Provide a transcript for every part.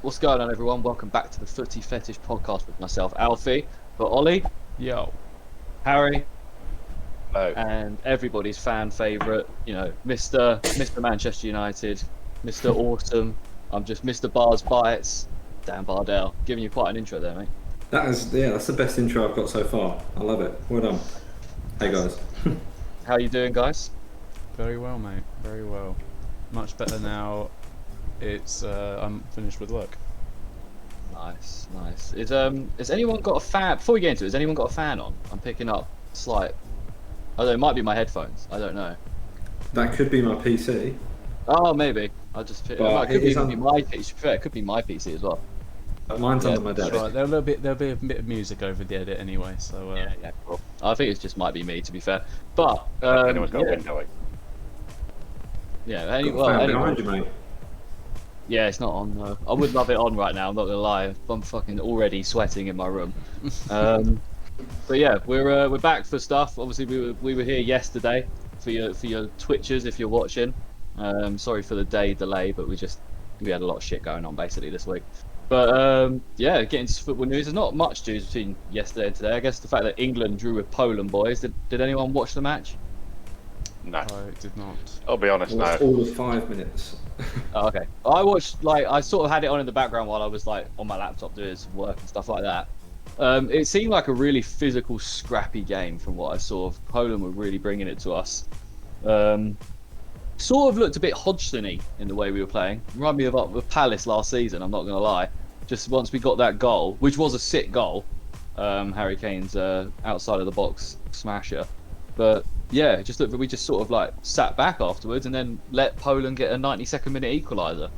What's going on, everyone? Welcome back to the Footy Fetish podcast with myself, Alfie, for Ollie, Yo. Harry, Hello. and everybody's fan favourite, Mr. Manchester United, Mr. Awesome. I'm just Mr. Bars Bites, Dan Bardell. Giving you quite an intro there, mate. That's the best intro I've got so far. I love it. Well done. Hey guys. How you doing, guys? Very well, mate. Very well. Much better now. I'm finished with work. Nice. Has anyone got a fan? Before we get into it, has anyone got a fan on? I'm picking up slight. Although it might be my headphones. I don't know. That could be my PC. Oh, maybe. I just. It could be my PC. It could be my PC as well. But mine's under my desk. Right, there'll be a bit of music over the edit anyway, so Yeah, cool. I think it just might be me, to be fair. But Anyone's got a window. yeah. Got a fan behind you, mate. Yeah, it's not on though. I would love it on right now. I'm not gonna lie. I'm fucking already sweating in my room. But yeah, we're back for stuff. Obviously, we were here yesterday for your Twitchers if you're watching. Sorry for the day delay, but we had a lot of shit going on basically this week. But yeah, getting to football news. There's not much news between yesterday and today. I guess the fact that England drew with Poland, boys. Did anyone watch the match? No, I did not. I'll be honest. No. All of 5 minutes. Oh, okay. I watched, I sort of had it on in the background while I was on my laptop doing some work and stuff like that. It seemed like a really physical, scrappy game from what I saw. Poland were really bringing it to us. Sort of looked a bit Hodgson-y in the way we were playing. Reminded me of Palace last season, I'm not going to lie. Just once we got that goal, which was a sick goal, Harry Kane's outside of the box smasher. But yeah, it just looked. We just sort of sat back afterwards and then let Poland get a 92nd minute equaliser.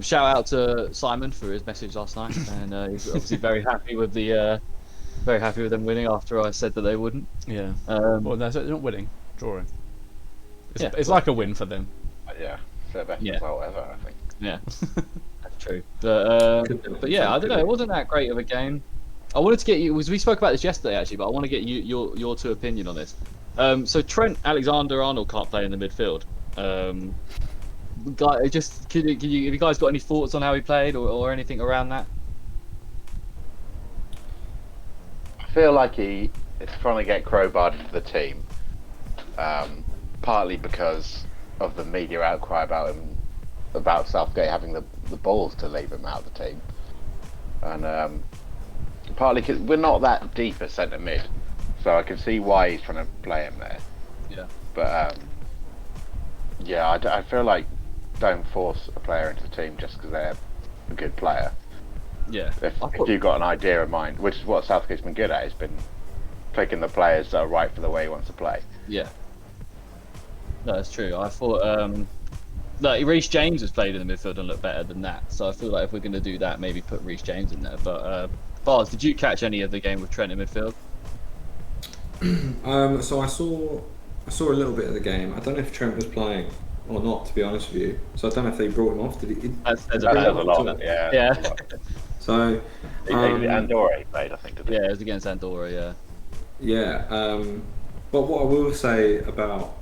Shout out to Simon for his message last night, and he's obviously very happy with them winning after I said that they wouldn't. Yeah. Well, they're not winning, drawing. It's like a win for them. Yeah, it's their best Yeah. result ever, I think. Yeah, that's true. But yeah, I don't know. It wasn't that great of a game. I wanted to get you. We spoke about this yesterday actually, but I want to get your two opinion on this. So Trent Alexander-Arnold can't play in the midfield. Have you guys got any thoughts on how he played or anything around that? I feel like he is trying to get crowbarred into the team, partly because of the media outcry about Southgate having the balls to leave him out of the team, and partly because we're not that deep at centre mid, so I can see why he's trying to play him there. Yeah. But yeah, I feel like don't force a player into the team just because they're a good player. Yeah. If you've got an idea in mind, which is what Southgate's been good at, he's been picking the players that are right for the way he wants to play. Yeah. No, that's true. I thought Reece James has played in the midfield and looked better than that. So I feel like if we're going to do that, maybe put Reece James in there. But Bars, did you catch any of the game with Trent in midfield? So I saw a little bit of the game. I don't know if Trent was playing or not, to be honest with you. So I don't know if they brought him off. Did he? There's That says a lot. Yeah. Yeah. So Andorra he played, I think. Didn't he? Yeah, it was against Andorra. Yeah. yeah. But what I will say about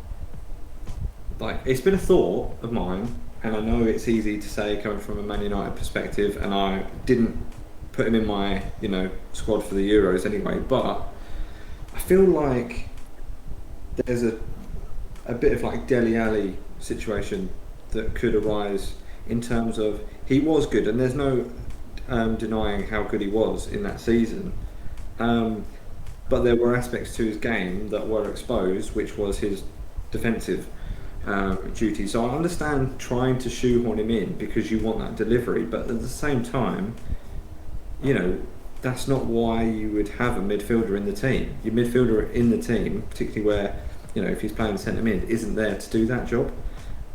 it's been a thought of mine, and I know it's easy to say coming from a Man United perspective, and I didn't put him in my squad for the Euros anyway. But I feel like there's a bit of Dele Alli situation that could arise in terms of he was good, and there's no denying how good he was in that season. But there were aspects to his game that were exposed, which was his defensive duty. So I understand trying to shoehorn him in because you want that delivery, but at the same time, that's not why you would have a midfielder in the team. Your midfielder in the team, particularly where if he's playing centre mid, isn't there to do that job.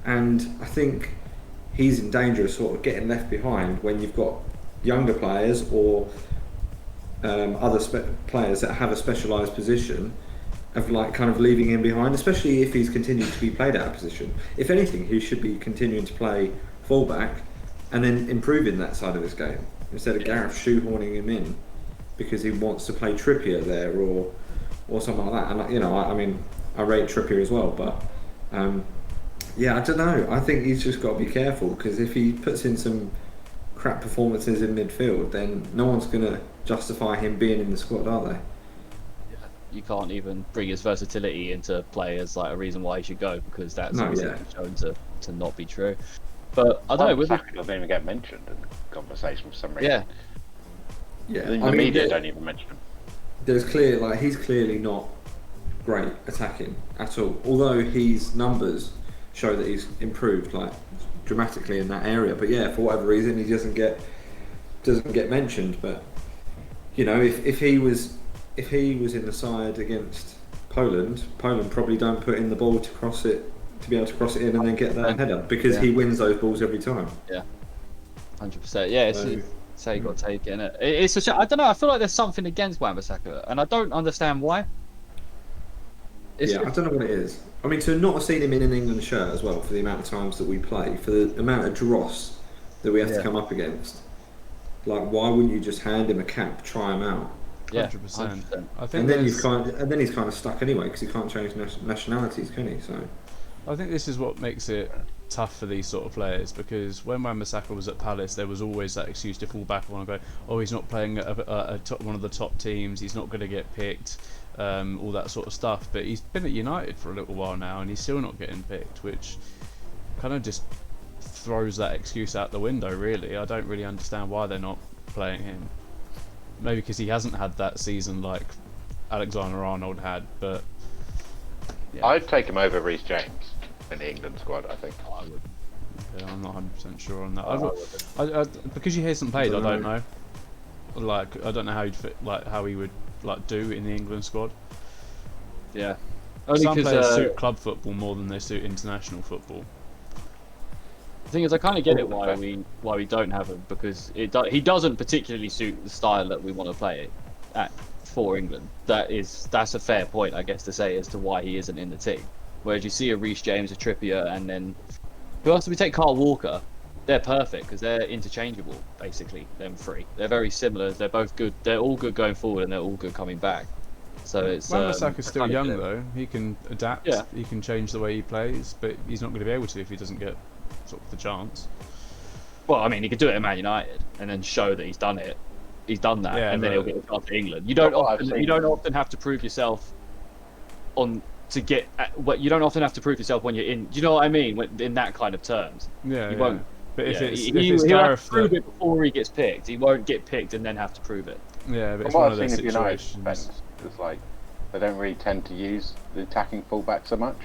And I think he's in danger of sort of getting left behind when you've got younger players or other players that have a specialised position of kind of leaving him behind, especially if he's continued to be played out of position. If anything, he should be continuing to play fullback and then improving that side of his game instead of Gareth shoehorning him in because he wants to play Trippier there or something like that. And I rate Trippier as well, but yeah, I don't know. I think he's just got to be careful because if he puts in some crap performances in midfield, then no one's going to justify him being in the squad, are they? You can't even bring his versatility into play as like a reason why he should go, because that's No, obviously yeah. shown to not be true. But I don't know. Saka doesn't even get mentioned in the conversation for some reason. Yeah, Yeah, The media don't even mention him. There's clear, like, he's clearly not great attacking at all. Although his numbers show that he's improved like dramatically in that area. But yeah, for whatever reason, he doesn't get mentioned. But you know, if he was in the side against Poland probably don't put in the ball to cross it, to be able to cross it in and then get that header, because he wins those balls every time. Yeah, 100%. Yeah, it's how you got to take it, innit? It's I don't know. I feel like there's something against Wan-Bissaka, and I don't understand why. I don't know what it is. I mean, to not have seen him in an England shirt as well, for the amount of times that we play, for the amount of dross that we have to come up against. Like, why wouldn't you just hand him a cap, try him out? Yeah, 100%. 100%. I think And then he's kind of stuck anyway, because he can't change nationalities, can he? So I think this is what makes it tough for these sort of players, because when Wan-Bissaka was at Palace, there was always that excuse to fall back on and go, oh, he's not playing at one of the top teams, he's not going to get picked, all that sort of stuff. But he's been at United for a little while now, and he's still not getting picked, which kind of just throws that excuse out the window, really. I don't really understand why they're not playing him. Maybe because he hasn't had that season like Alexander-Arnold had, but yeah. I'd take him over Reece James in the England squad, I think. I would. Yeah, I'm not 100% sure on that. Because he hasn't played, I don't know. Like, I don't know how he'd fit, like how he would like do in the England squad. Yeah. Some players suit club football more than they suit international football. The thing is, I kind of get it why we don't have him, because he doesn't particularly suit the style that we want to play for England. That's a fair point, I guess, to say as to why he isn't in the team. Whereas you see a Reece James, a Trippier, and then who else do we take? Carl Walker. They're perfect because they're interchangeable, basically. Them three, they're very similar. They're both good. They're all good going forward, and they're all good coming back. So it's Wan-Bissaka's still kind of young though. He can adapt. Yeah. He can change the way he plays, but he's not going to be able to if he doesn't get sort of the chance. Well, I mean, he could do it at Man United and then show that he's done it. He's done that, and then he'll get a chance at England. You don't often have to prove yourself you don't often have to prove yourself when you're in. Do you know what I mean? in that kind of terms. Yeah. You won't. But if it's he'll Gareth have to prove it before he gets picked. He won't get picked and then have to prove it. Yeah, but it's From one what of I've those seen of United situations. defence, it's like they don't really tend to use the attacking fullback so much.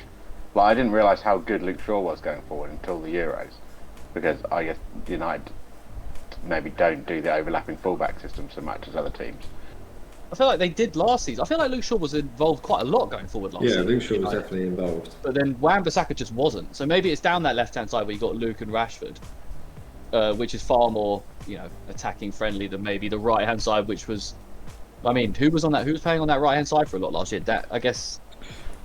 Like, I didn't realise how good Luke Shaw was going forward until the Euros, because I guess United maybe don't do the overlapping fullback system so much as other teams. I feel like they did last season. I feel like Luke Shaw was involved quite a lot going forward last season. yeah, Luke Shaw was definitely involved. But then Wan-Bissaka just wasn't. So maybe it's down that left-hand side where you got Luke and Rashford, which is far more, attacking friendly than maybe the right-hand side, which was, I mean, who was playing on that right-hand side for a lot last year? That, I guess.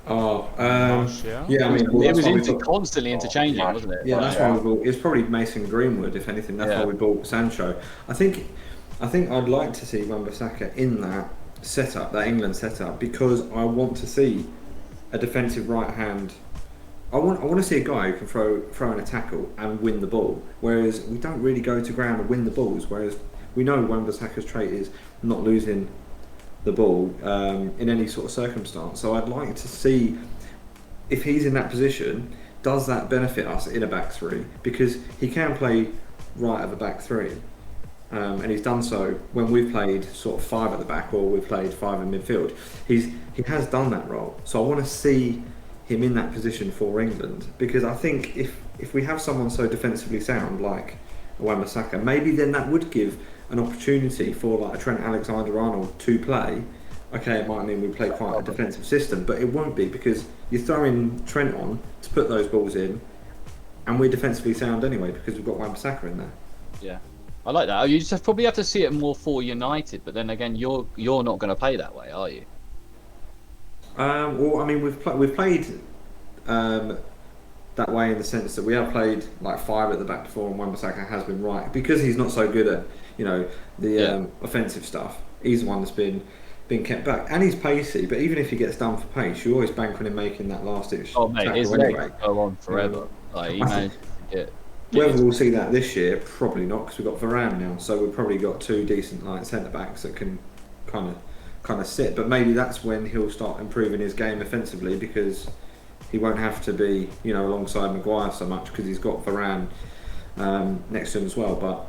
Martial? Yeah, I mean, It was constantly interchanging, wasn't it? Yeah, that's why we bought. It's probably Mason Greenwood, if anything. That's why we bought Sancho. I think I'd like to see Wan-Bissaka in that setup, that England setup, because I want to see a defensive right hand. I want to see a guy who can throw in a tackle and win the ball. Whereas we don't really go to ground and win the balls. Whereas we know Wan-Bissaka's trait is not losing the ball in any sort of circumstance. So I'd like to see if he's in that position, does that benefit us in a back three? Because he can play right of a back three. And he's done so when we've played sort of five at the back or we've played five in midfield. He has done that role. So I want to see him in that position for England, because I think if we have someone so defensively sound like Wan-Bissaka, maybe then that would give an opportunity for like a Trent Alexander-Arnold to play. Okay, it might mean we play quite a defensive system, but it won't be, because you're throwing Trent on to put those balls in, and we're defensively sound anyway because we've got Wan-Bissaka in there. Yeah, I like that. You just probably have to see it more for United, but then again, you're not going to play that way, are you? Well, I mean, we've played that way in the sense that we have played like five at the back before, and Wan-Bissaka has been right because he's not so good at the offensive stuff. He's the one that's been kept back, and he's pacey. But even if he gets done for pace, you always bank on him making that last ditch. Oh mate, his tackle legs anyway. go on forever. Like he managed to get Whether we'll see that this year, probably not, because we've got Varane now, so we've probably got two decent like centre backs that can kind of sit. But maybe that's when he'll start improving his game offensively, because he won't have to be, you know, alongside Maguire so much, because he's got Varane next to him as well. But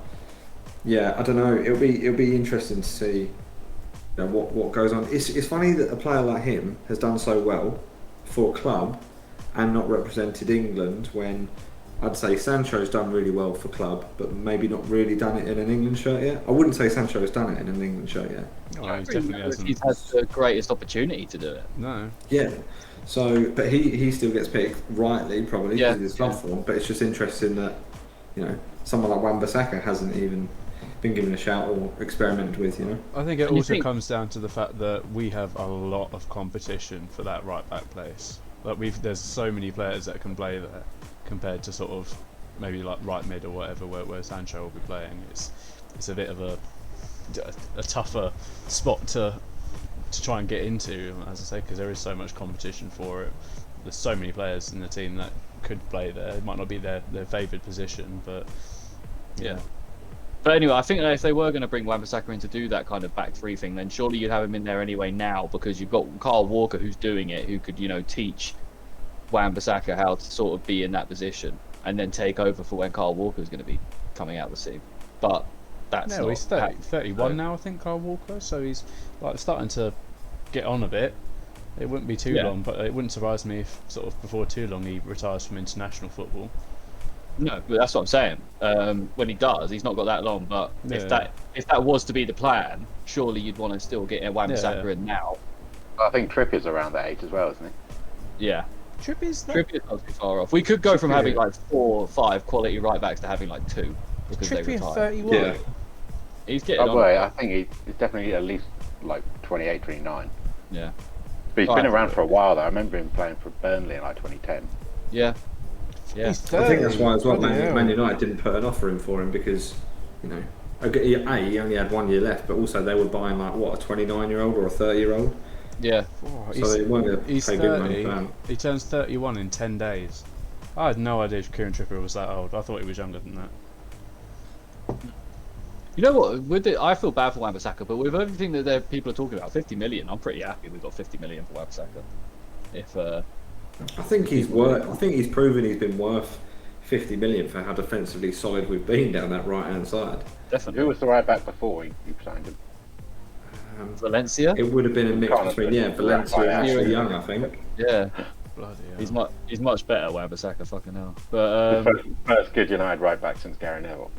yeah, I don't know. It'll be interesting to see, you know, what goes on. It's funny that a player like him has done so well for a club and not represented England, when I'd say Sancho's done really well for club, but maybe not really done it in an England shirt yet. I wouldn't say Sancho's done it in an England shirt yet. Oh, he definitely hasn't. He's had the greatest opportunity to do it. No. Yeah. So, but he still gets picked, rightly, probably, because Yeah. of his club form. But it's just interesting that, you know, someone like Wan-Bissaka hasn't even been given a shout or experimented with, you know. I think it And you also think- comes down to the fact that we have a lot of competition for that right back place. Like there's so many players that can play there, compared to sort of maybe like right mid or whatever, where Sancho will be playing. It's a bit of a tougher spot to try and get into, as I say, because there is so much competition for it. There's so many players in the team that could play there. It might not be their favoured position, but yeah. But anyway, I think that if they were going to bring Wan-Bissaka in to do that kind of back three thing, then surely you'd have him in there anyway now, because you've got Kyle Walker who's doing it, who could, you know, teach Wan-Bissaka how to sort of be in that position and then take over for when Kyle Walker's going to be coming out the scene. But that's No, not he's 31 now, I think, Kyle Walker. So he's like starting to get on a bit. It wouldn't be too Yeah. long, but it wouldn't surprise me if sort of before too long he retires from international football. No, but that's what I'm saying. When he does, he's not got that long. But Yeah. if that was to be the plan, surely you'd want to still get Wan-Bissaka Yeah. in now. I think Trippier's around that age as well, isn't he? Yeah, Trippier's that? Trippier's not too far off. We could go from Trippier. having like 4 or 5 quality right backs to having like 2 because they Trippier retired. 31. Yeah. He's getting Oh, on. boy, I think he's definitely at least like 28, 29. Yeah, But he's Oh, been I around think for a while though. I remember him playing for Burnley in like 2010. yeah, yeah. He's 30. I think that's why as well Bloody hell. Man United didn't put an offer in for him, because, you know, he only had 1 year left, but also they were buying like what, a 29-year-old or a 30-year-old, Yeah, Oh, so they weren't going to he's pay big money 30. for him. He turns 31 in 10 days. I had no idea Kieran Trippier was that old. I thought he was younger than that. you know what? With it, I feel bad for Wan-Bissaka, but with everything that people are talking about, 50 million, I'm pretty happy we've got 50 million for Wan-Bissaka. If I think he's proven he's been worth 50 million for how defensively solid we've been down that right hand side. definitely Who was the right back before you signed him? Valencia. It would have been a mix Can't between have been Valencia and right back. Ashley Young, I think. Yeah, Bloody he's hell. much better, Wan-Bissaka. Fucking hell. But First good United right back since Gary Neville.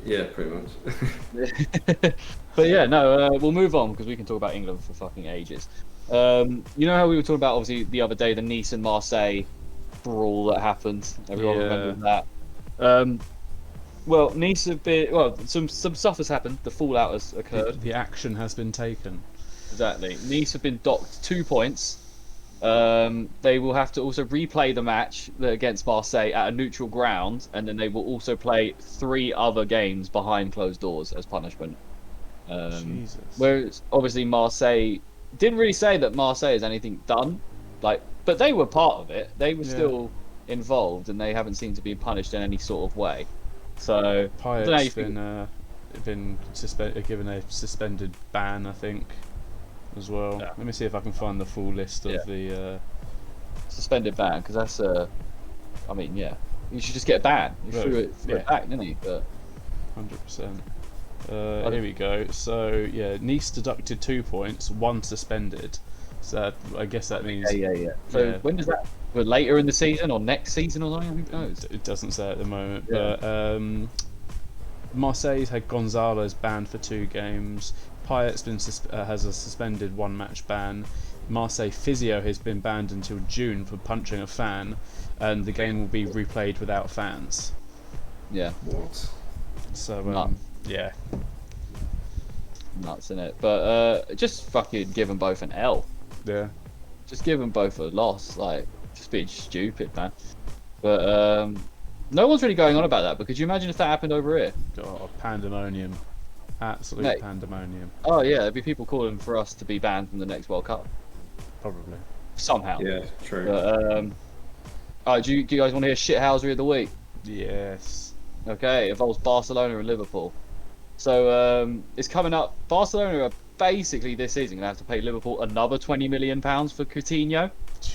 Yeah, pretty much. but yeah, no, we'll move on because we can talk about England for fucking ages. You know how we were talking about obviously the other day the Nice and Marseille brawl that happened. Everyone Yeah. remembers that. Well, Nice have been some stuff has happened. The fallout has occurred. The action has been taken. Exactly. Nice have been docked 2 points. They will have to also replay the match against Marseille at a neutral ground, and then they will also play 3 other games behind closed doors as punishment. Jesus. Whereas obviously Marseille didn't really say that Marseille has anything done, but they were part of it. They were Yeah. still involved, and they haven't seemed to be punished in any sort of way. So I don't know how you Payet's think- been given a suspended ban, I think, as well. Yeah. Let me see if I can find the full list of Yeah. the. suspended ban because that's I mean, yeah, you should just get a ban. You Well, threw it yeah. back, didn't he? But 100%. Here we go. So yeah, Nice deducted 2 points, 1 suspended. So I guess that means yeah. So Yeah. when does that? Well, later in the season or next season or something? Who knows? it doesn't say at the moment. Yeah. But Marseille's had Gonzalez banned for 2 games. Payet's been has a suspended 1 match ban. Marseille physio has been banned until June for punching a fan, and the game will be replayed without fans. Yeah, What? So Nut. yeah, nuts in it. But just fucking give them both an L. yeah. Just give them both a loss. Like, just being stupid, man. But no one's really going on about that. But could you imagine if that happened over here? Oh, pandemonium, absolute Mate. pandemonium, Oh yeah, there'd be people calling for us to be banned from the next World Cup probably. somehow. Yeah, true. But do you guys want to hear shithousery of the week? Yes. Okay, it involves Barcelona and Liverpool. So it's coming up. Barcelona are basically this season going to have to pay Liverpool another £20 million for Coutinho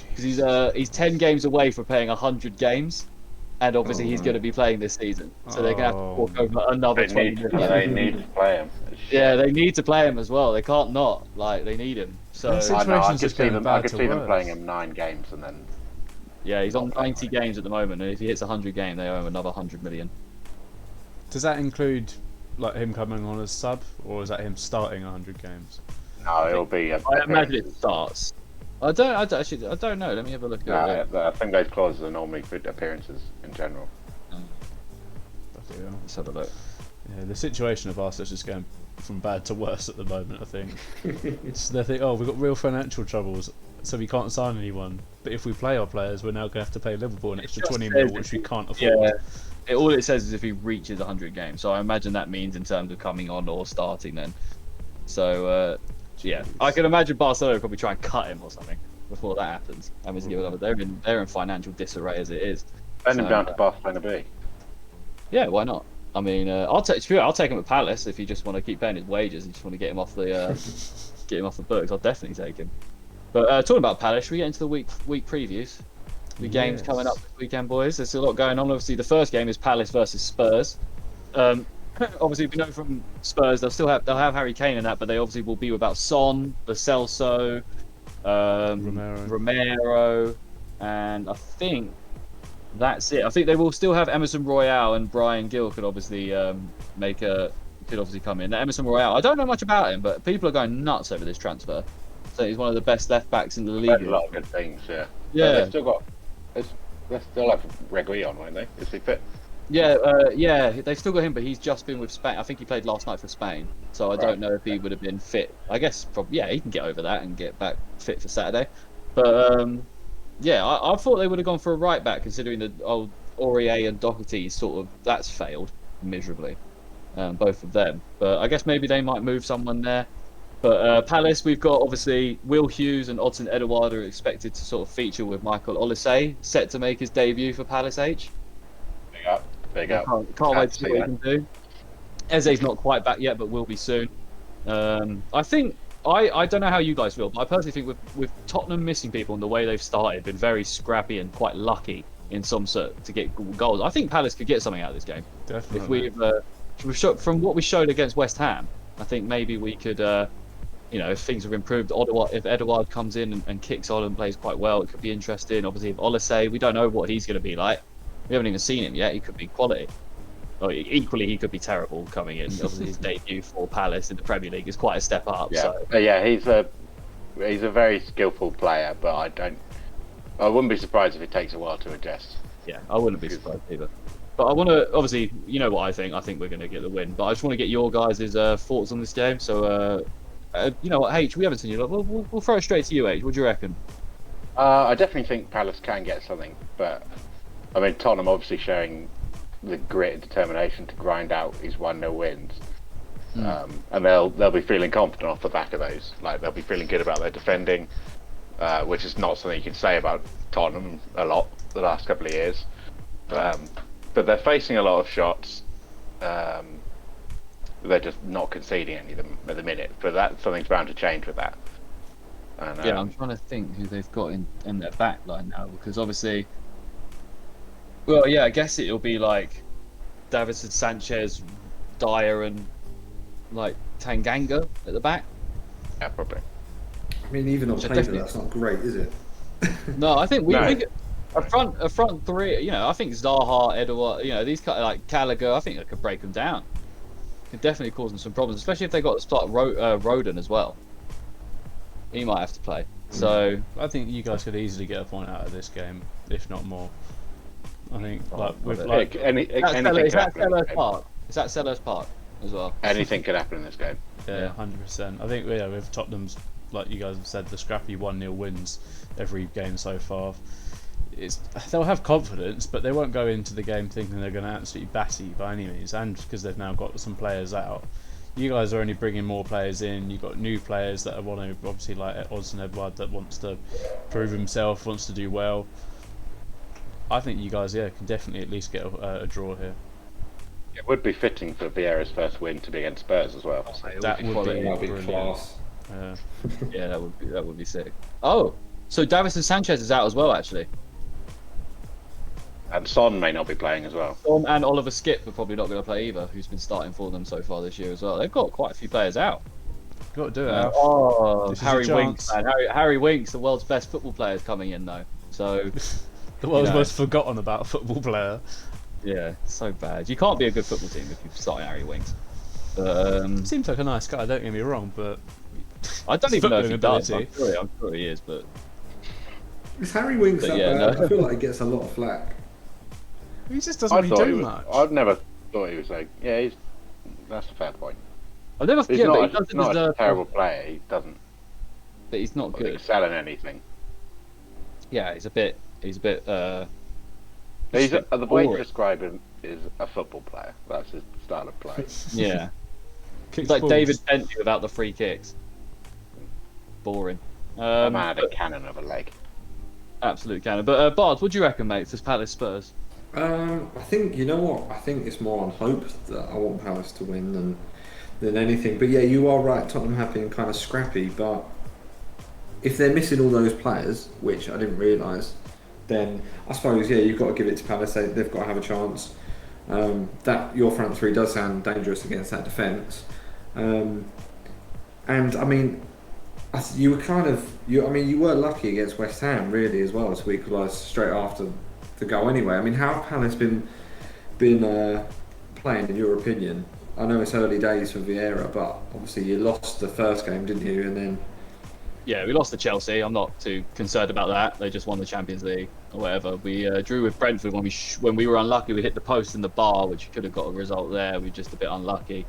because he's 10 games away from playing 100 games, and obviously he's going to be playing this season. So they're going to have to fork over another 20 million. They need to play him. Yeah, they need to play him as well. They can't not. Like, they need him. So This I know. I situation's could just see going them. bad I could to see them worse. playing him 9 games and then. yeah, he's on 90 games at the moment, and if he hits 100 games, they owe him another 100 million. Does that include like him coming on as sub, or is that him starting 100 games? No, it'll be. I imagine it starts. I don't know. Let me have a look at it. I think those clauses are normally for appearances in general. Bloody hell. Let's have a look. Yeah, the situation of Arsenal is just going from bad to worse at the moment. I think they think, oh, we've got real financial troubles, so we can't sign anyone. But if we play our players, we're now going to have to pay Liverpool an extra 20 mil, which we can't afford. Yeah. All it says is if he reaches 100 games. So I imagine that means in terms of coming on or starting then. So yeah, I can imagine Barcelona probably try and cut him or something before that happens. I mean, they're in financial disarray as it is. Send him down to Barcelona B. Yeah, why not? I mean, I'll take him at Palace if you just want to keep paying his wages and just want to get him off the books. I'll definitely take him. But talking about Palace, should we get into the week previews? The games coming up this weekend, boys. There's a lot going on. Obviously, the first game is Palace versus Spurs. Obviously, we know from Spurs they'll have Harry Kane in that, but they obviously will be without Son, Lo Celso, Romero, and I think that's it. I think they will still have Emerson Royale, and Brian Gill could obviously come in. Now, Emerson Royale, I don't know much about him, but people are going nuts over this transfer. So he's one of the best left backs in the league. A lot of good things, yeah. Yeah. They've still have Regui on, won't they? Is he fit? Yeah, they've still got him, but he's just been with Spain. I think he played last night for Spain, so I don't know if he would have been fit. I guess, he can get over that and get back fit for Saturday. But I thought they would have gone for a right back, considering the old Aurier and Doherty that's failed miserably, both of them. But I guess maybe they might move someone there. But Palace, we've got obviously Will Hughes and Odson Edouard are expected to sort of feature with Michael Olise set to make his debut for Palace H. Big up. Can't wait to see what he can do. Eze's not quite back yet, but will be soon. I think I don't know how you guys feel, but I personally think with Tottenham missing people and the way they've started, been very scrappy and quite lucky in some sort to get goals. I think Palace could get something out of this game. Definitely. If from what we showed against West Ham, I think maybe we could. If things have improved, if Edouard comes in and kicks on and plays quite well, it could be interesting. Obviously, if Olise, we don't know what he's going to be like. We haven't even seen him yet. He could be quality. Or equally, he could be terrible coming in. Obviously, his debut for Palace in the Premier League is quite a step up. Yeah, So. he's a very skillful player, but I wouldn't be surprised if it takes a while to adjust. Yeah, I wouldn't be surprised either. But I want to, obviously, you know what I think. I think we're going to get the win. But I just want to get your guys' thoughts on this game. So, you know what, H, we haven't seen you. We'll throw it straight to you, H. What do you reckon? I definitely think Palace can get something, but I mean Tottenham obviously showing the grit and determination to grind out these 1-0 wins, and they'll be feeling confident off the back of those. Like they'll be feeling good about their defending, which is not something you can say about Tottenham a lot the last couple of years. But they're facing a lot of shots. They're just not conceding any of them at the minute, but something's bound to change with that. And, I'm trying to think who they've got in their back line now, because obviously, I guess it'll be like Davinson Sanchez, Dyer, and like Tanganga at the back. Yeah, probably. I mean, even on paper, that's not great, is it? No, I think we a front three. I think Zaha, Edouard, these kind of like Gallagher. I think it could break them down. Could definitely cause them some problems, especially if they got to start Rodon as well. He might have to play. So I think you guys could easily get a point out of this game, if not more. I think anything is that Selhurst Park? Is that Selhurst Park as well? Anything could happen in this game. Yeah, 100%. I think with Tottenham's, like you guys have said, the scrappy 1-0 wins every game so far. They'll have confidence, but they won't go into the game thinking they're going to absolutely batter you by any means. And because they've now got some players out, you guys are only bringing more players in. You've got new players that want to, obviously, like Odson Edouard, that wants to prove himself, wants to do well. I think you guys, can definitely at least get a draw here. It would be fitting for Vieira's first win to be against Spurs as well. That would quality. be That'd be brilliant. class. Yeah, that would be sick. Oh, so Davinson Sanchez is out as well, actually. And Son may not be playing as well. Tom and Oliver Skip are probably not going to play either, who's been starting for them so far this year as well. They've got quite a few players out. Got to do it. Alf. Oh, This is Harry your Winks, chance. man. Harry Winks, the world's best football player, is coming in though. So The world's you know. most forgotten about football player. yeah, so bad. You can't be a good football team if you start Harry Winks. Seems like a nice guy. Don't get me wrong, but I don't even know if he footballing does. ability. I'm sure he is, but Is Harry Winks But that yeah, bad? no. I feel like he gets a lot of flack. he just doesn't really do much. I've never thought he was like. Yeah, that's a fair point. I've never. He's Yeah, but he not, doesn't not a deserve. terrible player. He doesn't But he's not good. excel in anything. Yeah, he's a bit. The way to boring. describe him is a football player. That's his style of play. Yeah, Kicks he's like balls. David Bentley without the free kicks. Boring. A man had a cannon of a leg. Absolute cannon. But Bard, what do you reckon, mate, for Palace Spurs? I think, you know what? I think it's more on hope that I want Palace to win than anything. But yeah, you are right. Tottenham have been kind of scrappy, but if they're missing all those players, which I didn't realise, then I suppose you've got to give it to Palace. They've got to have a chance. That your front three does sound dangerous against that defence, and I mean, you were lucky against West Ham really as well to equalise straight after the goal anyway. I mean, how have Palace been playing in your opinion? I know it's early days for Vieira, but obviously you lost the first game, didn't you? And then Yeah, we lost to Chelsea. I'm not too concerned about that. They just won the Champions League or whatever. We drew with Brentford when we were unlucky. We hit the post and the bar, which could have got a result there. We were just a bit unlucky.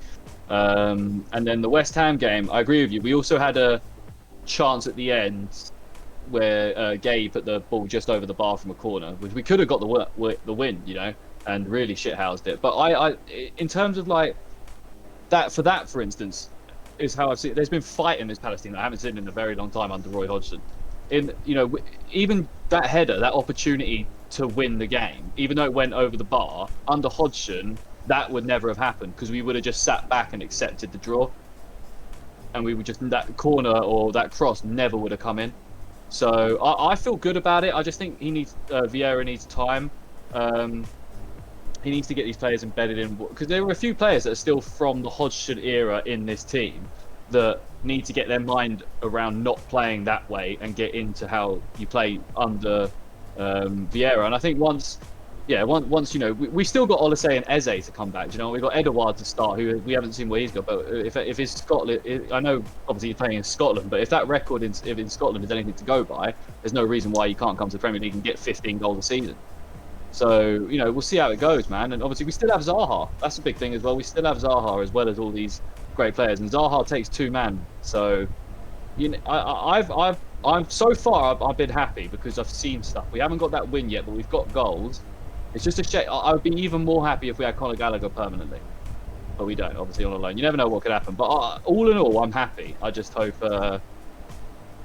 And then the West Ham game, I agree with you. We also had a chance at the end where Gay put the ball just over the bar from a corner, which we could have got the win, and really shithoused it. But I in terms of like that, for instance, is how I've seen. There's been fight in this Palestine I haven't seen in a very long time under Roy Hodgson. Even that header, that opportunity to win the game, even though it went over the bar, under Hodgson, that would never have happened because we would have just sat back and accepted the draw, and we would just that corner or that cross never would have come in. So I feel good about it. I just think Vieira needs time. He needs to get these players embedded in, because there were a few players that are still from the Hodgson era in this team that need to get their mind around not playing that way and get into how you play under Vieira. And I think once we still got Oliseh and Eze to come back. We've got Edouard to start, who we haven't seen where he's got. But if it's Scotland, I know obviously he's playing in Scotland, but if that record in Scotland is anything to go by, there's no reason why you can't come to the Premier League and get 15 goals a season. So, we'll see how it goes, man. And obviously we still have Zaha. That's a big thing as well. We still have Zaha as well as all these great players. And Zaha takes two man. So, I've so far I've been happy because I've seen stuff. We haven't got that win yet, but we've got goals. It's just a shame. I would be even more happy if we had Conor Gallagher permanently. But we don't, obviously, on a loan. You never know what could happen. But all in all, I'm happy. I just hope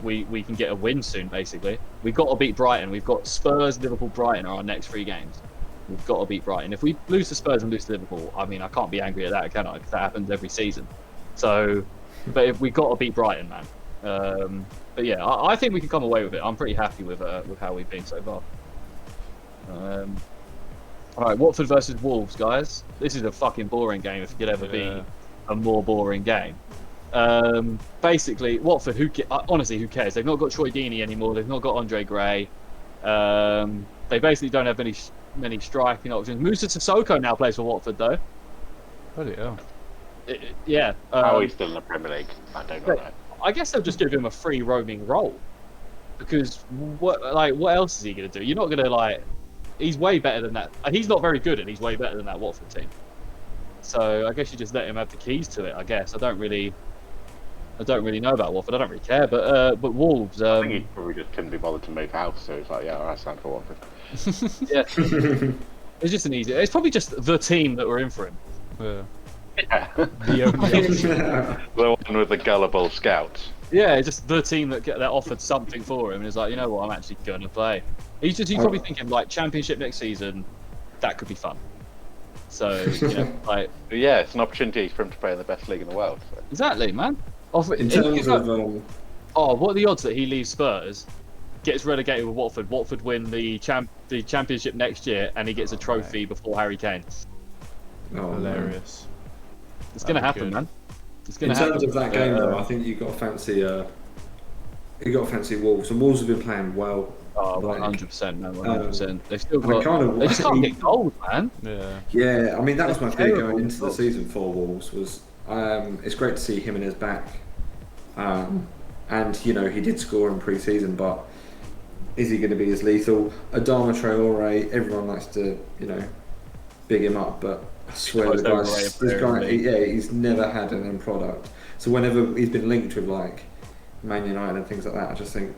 we can get a win soon, basically. We've got to beat Brighton. We've got Spurs, Liverpool, Brighton are our next 3 games. We've got to beat Brighton. If we lose to Spurs and lose to Liverpool, I mean, I can't be angry at that, can I? Because that happens every season. So, but if we've got to beat Brighton, man. But yeah, I think we can come away with it. I'm pretty happy with how we've been so far. All right, Watford versus Wolves, guys. This is a fucking boring game if it could ever be a more boring game. Basically, Watford, honestly, who cares? They've not got Troy Deeney anymore. They've not got Andre Gray. They basically don't have many striking options. Musa Sissoko now plays for Watford, though. Bloody hell. Yeah. How he's still in the Premier League, I don't know. I guess they'll just give him a free roaming role. Because what else is he going to do? You're not going to he's way better than that. He's not very good, and he's way better than that Watford team. So I guess you just let him have the keys to it. I guess I don't really know about Watford. I don't really care. But Wolves. I think he probably just couldn't be bothered to move house, so it's like, yeah, I stand for Watford. Yeah. It's just it's probably just the team that were in for him. Yeah. Yeah. The only option. The one with the gullible scouts. Yeah, just the team that offered something for him, and he's like, you know what, I'm actually going to play. He's probably thinking like Championship next season, that could be fun. So like But yeah, it's an opportunity for him to play in the best league in the world. So. exactly, man. In terms of what are the odds that he leaves Spurs, gets relegated with Watford? Watford win the Championship next year, and he gets a trophy before Harry Kane. Hilarious. It's going to happen, man. It's going in to happen. terms of that game, though, I think you got to fancy Wolves, and Wolves have been playing well. Oh, 100%, man, 100%. They've still got. They just can't get goals, man. Yeah. I mean, that was my fear terrible going into the season for Wolves. Was it's great to see Jimenez back, and he did score in pre-season, but is he going to be as lethal? Adama Traore, everyone likes to big him up, but I swear the guy, he's never had an end product. So whenever he's been linked with like Man United and things like that, I just think,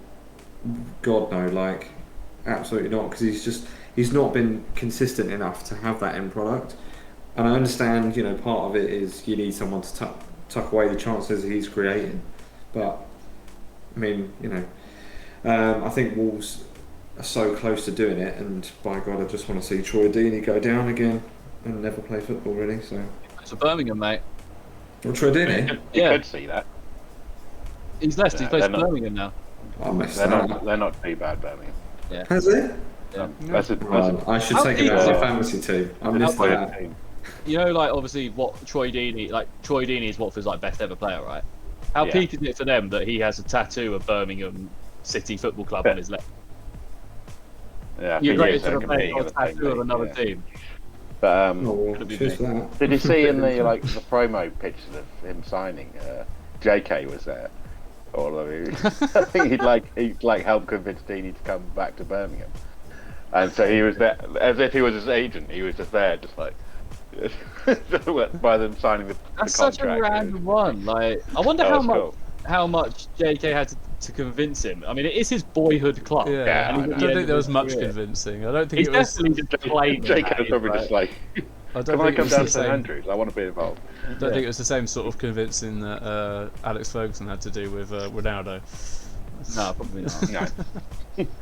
God no, like absolutely not, because he's not been consistent enough to have that end product. And I understand, part of it is you need someone to tuck away the chances he's creating, but I mean, I think Wolves are so close to doing it, and by God, I just want to see Troy Deeney go down again and never play football really. So it's a Birmingham, mate. Well, Troy Deeney? You could see that. He's left. He plays for Birmingham now. I missed They're that. not too bad, Birmingham. Yeah. Has it? Yeah. I should take him out of the fantasy team. I missed that. Like obviously what Troy Deeney is Watford's like best ever player, right? How peak is it for them that he has a tattoo of Birmingham City Football Club on his leg? Yeah, You're great to play a tattoo of another team. But Cheers for that. did you see in the the promo pictures of him signing? JK was there. I think he'd help convince Deeney to come back to Birmingham, and so he was there as if he was his agent. He was just there, just like by them signing the contract. That's such a random one. Like, I wonder how much JK had to convince him. I mean, it is his boyhood club. Yeah, and I don't think there was much convincing. I don't think He's it was. definitely just playing. JK was probably just like, I don't "Can I think it come was down the to St same. Andrews? I want to be involved." I don't think it was the same sort of convincing that Alex Ferguson had to do with Ronaldo. No, probably not. No.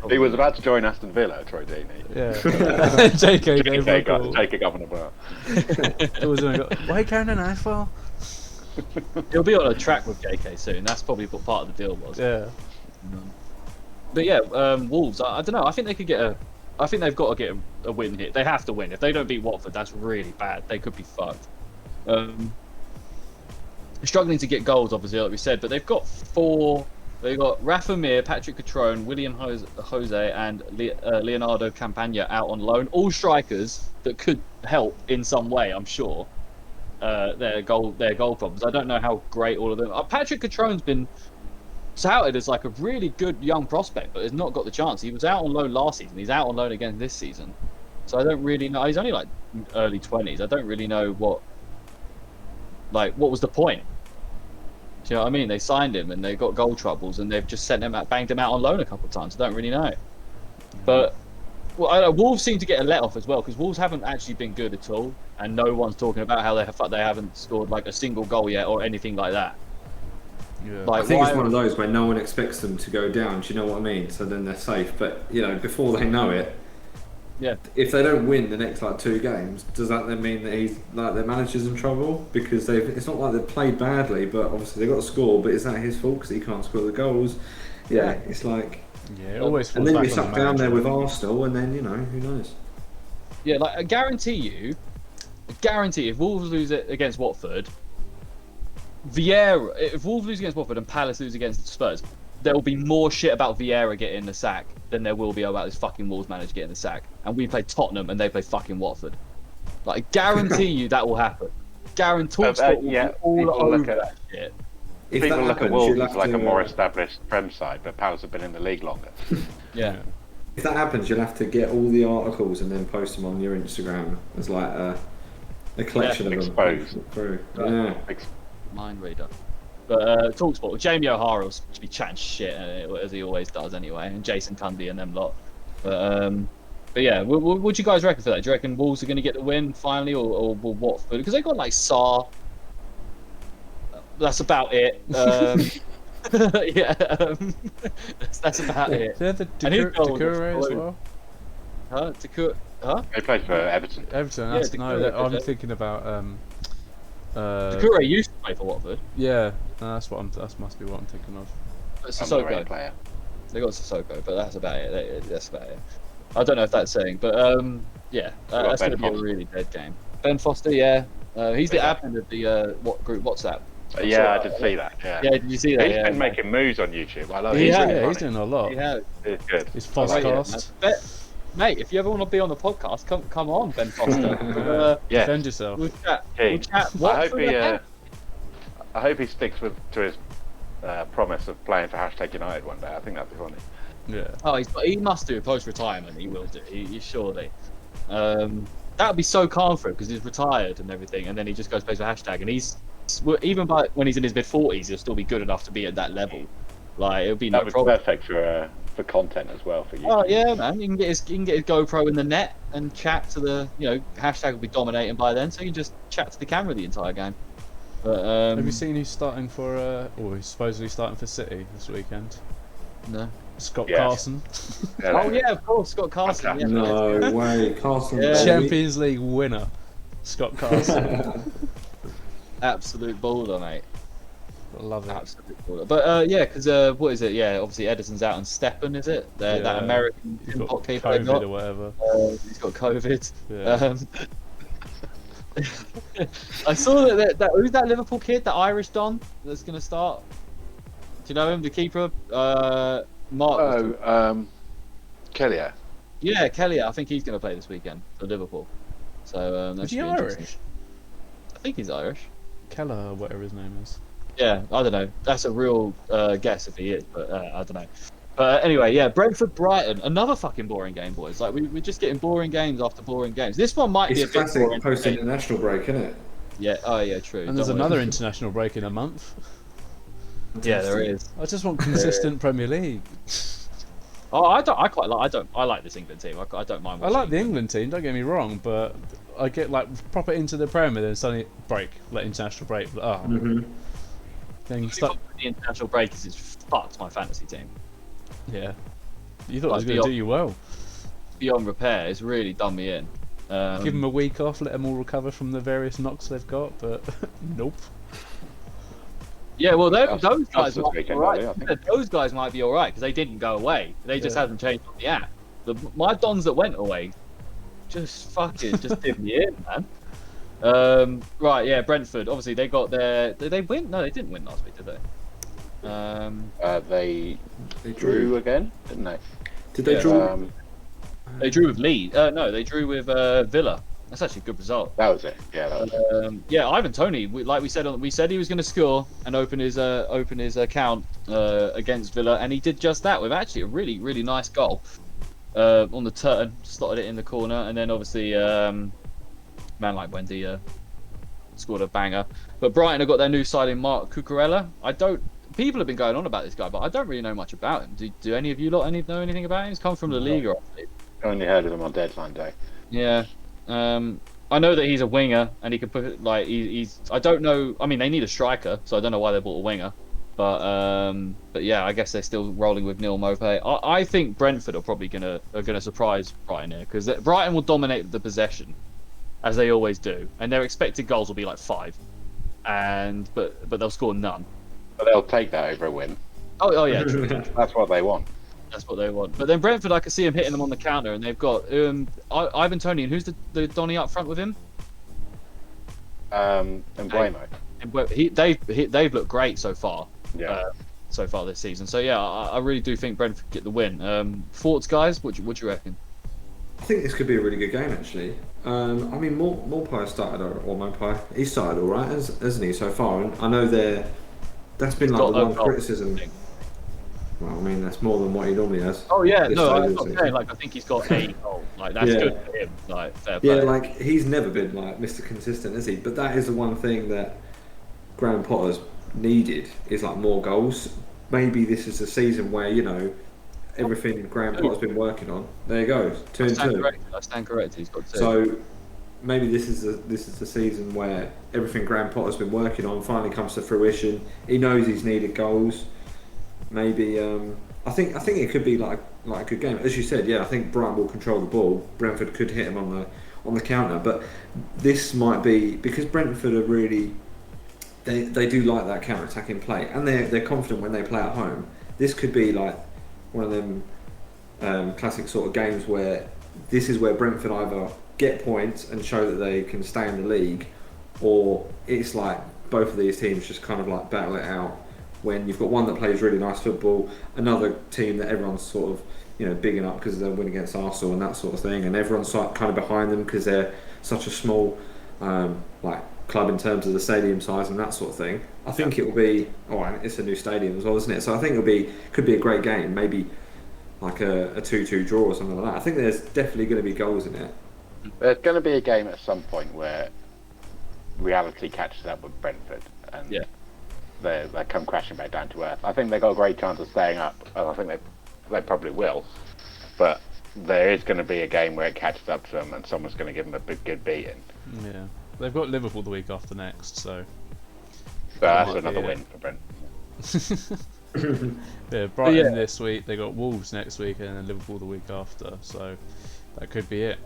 He was about to join Aston Villa, Troy Deeney. Yeah. JK gave him a call. Take a governor blow. Why can't an eye fall? He'll be on a track with JK soon. That's probably what part of the deal was. Yeah. But yeah, Wolves. I don't know. I think they could get I think they've got to get a win here. They have to win. If they don't beat Watford, that's really bad. They could be fucked. Struggling to get goals, obviously, like we said, but they've got four. They've got Rafa Mir, Patrick Catrone, William Jose, and Leonardo Campagna out on loan. All strikers that could help in some way, I'm sure. Their goal problems. I don't know how great all of them are. Patrick Catrone's been touted as like a really good young prospect, but has not got the chance. He was out on loan last season. He's out on loan again this season. So I don't really know. He's only like early 20s. I don't really know what was the point. Do you know what I mean? They signed him and they got goal troubles and they've just sent him out, banged him out on loan a couple of times. I don't really know. But Wolves seem to get a let off as well, because Wolves haven't actually been good at all, and no one's talking about how they haven't scored like a single goal yet or anything like that. Yeah. I think it's one of those where no one expects them to go down. Do you know what I mean? So then they're safe. But before they know it, if they don't win the next 2 games, does that then mean that their manager's in trouble? Because it's not like they've played badly, but obviously they got to score. But is that his fault because he can't score the goals? Yeah, it's like it always falls and then back we on sat the down there manager. with Arsenal, and then who knows? Yeah, I guarantee if Wolves lose it against Watford, if Wolves lose against Watford and Palace lose against Spurs, there will be more shit about Vieira getting the sack than there will be about this fucking Wolves manager getting the sack. And we play Tottenham and they play fucking Watford. I guarantee you that will happen. TalkSport will be all over that shit. If People that look at happens, Wolves you'll as have like to, a more established Prem side, but Palace have been in the league longer. Yeah. If that happens, you'll have to get all the articles and then post them on your Instagram as a collection of exposed. them. Right. Yeah. Mind reader. But TalkSport, Jamie O'Hara will be chatting shit as he always does anyway, and Jason Cundy and them lot. But yeah, what do you guys reckon for that? Do you reckon Wolves are going to get the win finally, or will Watford? Because they got Sarr. That's about it. Yeah, that's about it. They're the And his goal was Decouré as following- well. He plays for Everton. Everton. Yeah, That's, no, Decouré, I'm yeah. thinking about Decouré used to play for Watford. Yeah, no, that must be what I'm thinking of. But Underrated Sissoko. player. They got Sissoko, but that's about it. That's about it. I don't know if that's saying, but yeah, got that's going Ben to be a Foster. really dead game. Ben Foster, yeah, he's the Yeah. admin of the group WhatsApp. Yeah, I did see that. Yeah. Yeah, did you see that? He's Yeah, been making moves on YouTube. I love He it. has, Yeah, Really he's funny. doing a lot. He has. It's good. His Oh, right, Foscast. yeah. Mate, if you ever want to be on the podcast, come on, Ben Foster. Yeah. Defend yourself. We'll chat. Hey, We'll chat. I hope Watford he. ahead. I hope he sticks to his promise of playing for #United one day. I think that'd be funny. Yeah. Oh, he must do post-retirement. He will do. He surely. That would be so calm for him because he's retired and everything, and then he just goes plays for #, and he's even by when he's in his mid-40s, he'll still be good enough to be at that level. Like it'll be no That'd be problem. perfect for content as well for you. Oh yeah, man. You can get his GoPro in the net and chat to the # will be dominating by then, so you can just chat to the camera the entire game. But Have you seen who's starting for? Or he's supposedly starting for City this weekend? No. Scott Yes. Carson. Oh yeah, of course, Scott Carson. Yeah, No way, Carson. Yeah. Champions League winner. Scott Carson. absolute baller, mate. I love that. Absolute baller. But yeah, because what is it? Yeah, obviously Edison's out and Steppen, is it? That Yeah. American He's got import keeper they COVID got. or whatever. He's got COVID. Yeah. I saw that who's that Liverpool kid, that Irish Don that's going to start? Do you know him, the keeper? Mark. Kelly. Yeah, Kelly. I think he's going to play this weekend for Liverpool. So that Is he should be interesting. Irish? I think he's Irish. Keller, or whatever his name is. Yeah, I don't know. That's a real guess if he is, but I don't know. But anyway, yeah, Brentford Brighton, another fucking boring game, boys. Like we're just getting boring games after boring games. This one might be It's a bit classic boring. post-international break, isn't it? Yeah. Oh yeah, true. And there's Don't another worry. international break in a month. Yeah, there is. I just want consistent Premier League. Oh, I like this England team. I don't mind. I like the England team, don't get me wrong, but I get like proper into the Premier, then suddenly break, let international break. Oh, then you start. The international break is fucked my fantasy team Yeah, you thought it was Like, going to do you well. beyond repair. It's really done me in. Give them a week off, let them all recover from the various knocks they've got, but nope. Yeah, well, those That's guys this might be weekend, alright. I think. Those guys might be alright because they didn't go away. They just Yeah. haven't changed on the app. My Dons that went away just did me in, man. Right, yeah, Brentford. Obviously, they got their. Did they win? No, they didn't win last week, did they? They They drew again, didn't they? Did they Yeah. draw? They drew with Leeds. No, they drew with Villa. That's actually a good result. That was it. Yeah, that was it. Yeah, Ivan Toney. Like we said he was going to score and open his account against Villa, and he did just that with actually a really nice goal on the turn, slotted it in the corner, and then obviously man like Wendy scored a banger. But Brighton have got their new signing Mark Cucurella. People have been going on about this guy, but I don't really know much about him. Do any of you lot know anything about him? He's come from La Liga, I believe. Only heard of him on deadline day. Yeah. I know that he's a winger and he can put like he's. I don't know. I mean, they need a striker, so I don't know why they bought a winger. But yeah, I guess they're still rolling with Neil Maupay. I think Brentford are probably gonna surprise Brighton here because Brighton will dominate the possession as they always do, and their expected goals will be like 5, but they'll score none. But they'll take that over a win. Oh yeah, true. That's what they want. That's what they want. But then Brentford, I can see him hitting them on the counter, and they've got Ivan Toney, and who's the Donny up front with him? And Blamo. They've looked great so far. Yeah. So far this season. So yeah, I really do think Brentford get the win. Thoughts, guys? What do you reckon? I think this could be a really good game, actually. I mean, Maupay started, or Maupay, he started all right, hasn't he, so far? And I know that's been like got the no one goal, criticism. I think. Well, I mean, that's more than what he normally has. Oh yeah, This no, side I'm of the not season. saying like I think he's got a goal. Like that's Yeah. good for him. Like fair play. Yeah, like he's never been like Mr. Consistent, has he? But that is the one thing that Graham Potter's needed is like more goals. Maybe this is a season where everything Graham Potter's been working on. There you go, 2 and 2. I stand corrected. He's got 2. So maybe this is the season where everything Graham Potter's been working on finally comes to fruition. He knows he's needed goals. maybe. I think it could be like a good game. As you said, yeah, I think Brighton will control the ball. Brentford could hit him on the counter, but this might be because Brentford are really they do like that counter attacking play, and they're confident when they play at home. This could be like one of them classic sort of games where this is where Brentford either get points and show that they can stay in the league, or it's like both of these teams just kind of like battle it out when you've got one that plays really nice football, another team that everyone's sort of bigging up because they're winning against Arsenal and that sort of thing, and everyone's kind of behind them because they're such a small like club in terms of the stadium size and that sort of thing. I think it will be and it's a new stadium as well, isn't it? So I think could be a great game, maybe like a 2-2 draw or something like that. I think there's definitely going to be goals in it. There's going to be a game at some point where reality catches up with Brentford and they come crashing back down to earth. I think they've got a great chance of staying up, and I think they probably will. But there is going to be a game where it catches up to them and someone's going to give them a good beating. Yeah, they've got Liverpool the week after next, so that's another win for Brentford. Yeah, Brighton this week, they got Wolves next week, and then Liverpool the week after, so that could be it.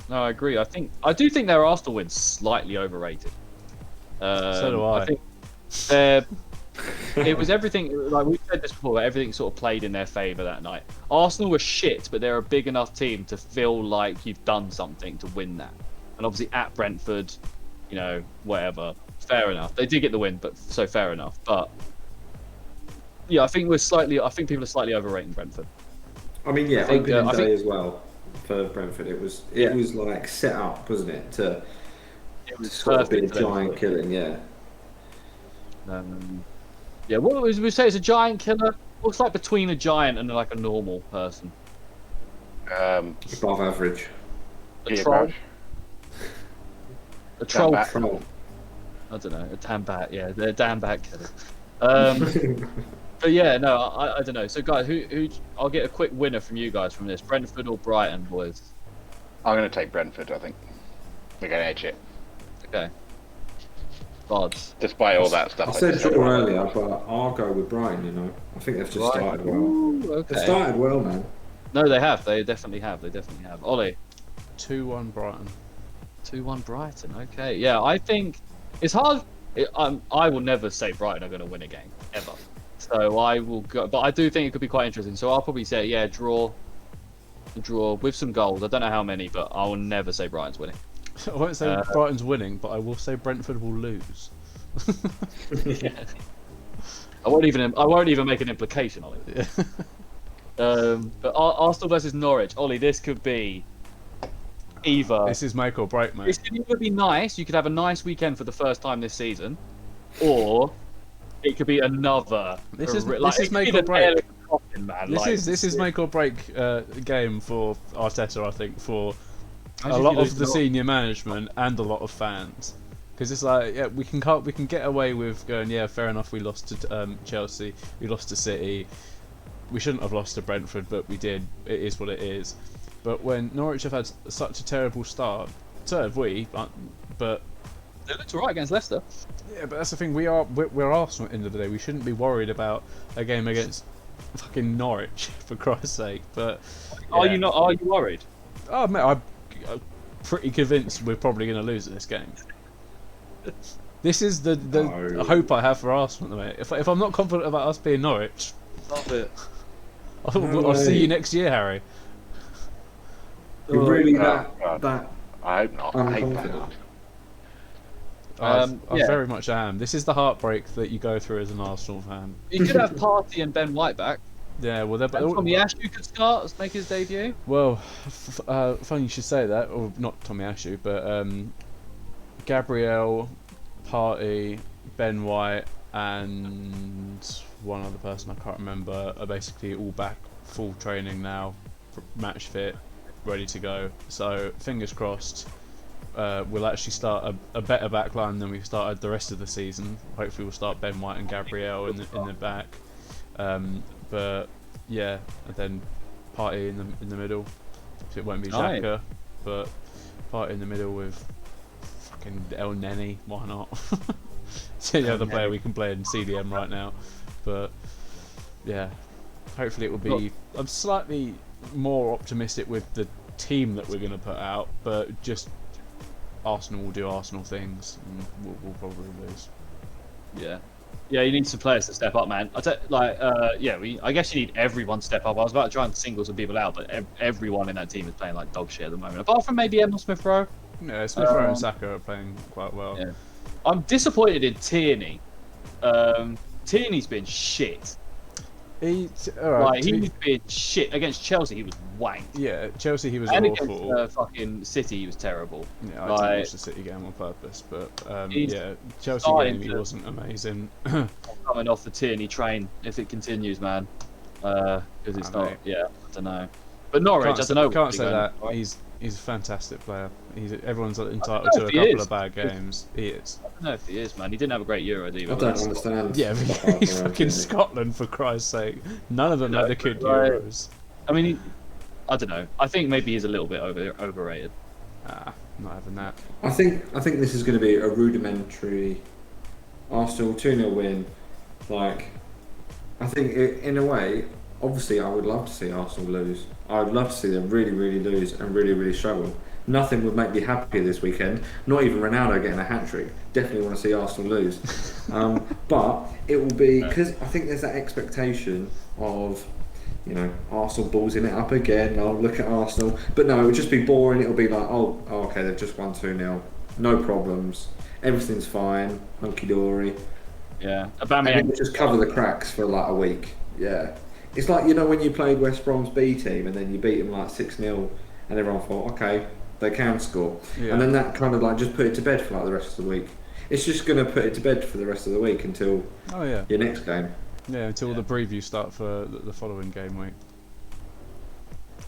No, I agree. I do think their Arsenal win's slightly overrated. So do I. I think it was everything. Like we've said this before, everything sort of played in their favour that night. Arsenal were shit, but they're a big enough team to feel like you've done something to win that. And obviously at Brentford, whatever, fair enough. They did get the win, but so fair enough. But yeah, I think people are slightly overrating Brentford. I mean, yeah, opening day as well for Brentford. It was like set up, wasn't it, to sort of be a giant killing, yeah. What would we say? It's a giant killer. Looks like between a giant and like a normal person. Above average. A troll. A troll. Dambat. Troll. I don't know. A dambat. Yeah, they're dambat killer. But yeah, no, I don't know. So guys, who? I'll get a quick winner from you guys from this. Brentford or Brighton, boys? I'm going to take Brentford. I think they're going to edge it. Okay. Odds. Despite all that stuff. I said draw earlier, but I'll go with Brighton. I think they've just started well. Ooh, okay. They've started well, man. No, they have. They definitely have. Ollie. 2-1 Brighton. 2-1 Brighton. Okay. Yeah, I think it's hard. I will never say Brighton are going to win a game ever. So I will go, but I do think it could be quite interesting. So I'll probably say draw with some goals. I don't know how many, but I will never say Brighton's winning. I won't say Brighton's winning, but I will say Brentford will lose. Yeah. I won't even make an implication on it. Yeah. But Arsenal versus Norwich, Ollie, this could be either. This is make or break, mate. This could either be nice. You could have a nice weekend for the first time this season, or it could be another. This is make or break. This is make or break game for Arteta, I think, for a lot of the senior management and a lot of fans, because it's like we can get away with going fair enough, we lost to Chelsea, we lost to City, we shouldn't have lost to Brentford, but we did. It is what it is. But when Norwich have had such a terrible start, so have we, but they looked alright against Leicester. Yeah, but that's the thing. We're Arsenal at the end of the day. We shouldn't be worried about a game against fucking Norwich, for Christ's sake. But are you not? Are you worried? Oh mate, I'm pretty convinced we're probably going to lose this game. This is the hope I have for Arsenal, mate. If I'm not confident about us being Norwich, stop it. I'll see you next year, Harry. You're really that I hope not. I hate unconfident. I very much am. This is the heartbreak that you go through as an Arsenal fan. You could have Partey and Ben White back. Yeah, well, Tommy Ashu could start, make his debut. Well, funny you should say that, or not Tommy Ashu, but Gabriel, Partey, Ben White, and one other person I can't remember are basically all back, full training now, match fit, ready to go. So fingers crossed. We'll actually start a better back line than we've started the rest of the season. Hopefully we'll start Ben White and Gabriel in the back. But yeah, and then Partey in the middle. It won't be Xhaka, but Partey in the middle with fucking El Neni. Why not? It's the only other player we can play in CDM right now. But yeah, hopefully it will be. I'm slightly more optimistic with the team that we're going to put out, but just Arsenal will do Arsenal things, and we'll probably lose. Yeah. Yeah, you need some players to step up, man. I guess you need everyone to step up. I was about to try and single some people out, but everyone in that team is playing like dog shit at the moment. Apart from maybe Emil Smith-Rowe. Yeah, Smith-Rowe and Saka are playing quite well. Yeah. I'm disappointed in Tierney. Tierney's been shit. He's been shit. Against Chelsea, he was wank. Yeah, Chelsea, he was And awful. against fucking City, he was terrible. Yeah, I didn't watch the City game on purpose, but yeah, Chelsea game, he wasn't amazing. Coming off the Tierney train, if it continues, man. Because it's not. Mate. Yeah, I don't know. But Norwich, I don't know. Can't say that. Right? He's a fantastic player. Everyone's entitled to a couple of bad games. He is. I don't know if he is, man. He didn't have a great Euros either. I don't understand. Yeah, but he's fucking Scotland, for Christ's sake. None of them had a good Euros. I mean, I don't know. I think maybe he's a little bit overrated. Not having that. I think this is going to be a rudimentary Arsenal 2-0 win. Like, I think in a way, obviously, I would love to see Arsenal lose. I would love to see them really, really lose and really, really struggle. Nothing would make me happier this weekend. Not even Ronaldo getting a hat-trick. Definitely want to see Arsenal lose. But it will be, because I think there's that expectation of, Arsenal ballsing it up again. I'll look at Arsenal. But no, it would just be boring. It'll be like, okay, they've just won 2-0. No problems. Everything's fine. Hunky-dory. Yeah. And we'll just cover the cracks for like a week. Yeah. It's like, when you played West Brom's B team and then you beat them like 6-0 and everyone thought, okay, they can score. Yeah. And then that kind of like just put it to bed for like the rest of the week. It's just going to put it to bed for the rest of the week until your next game. Yeah, until the previews start for the following game week.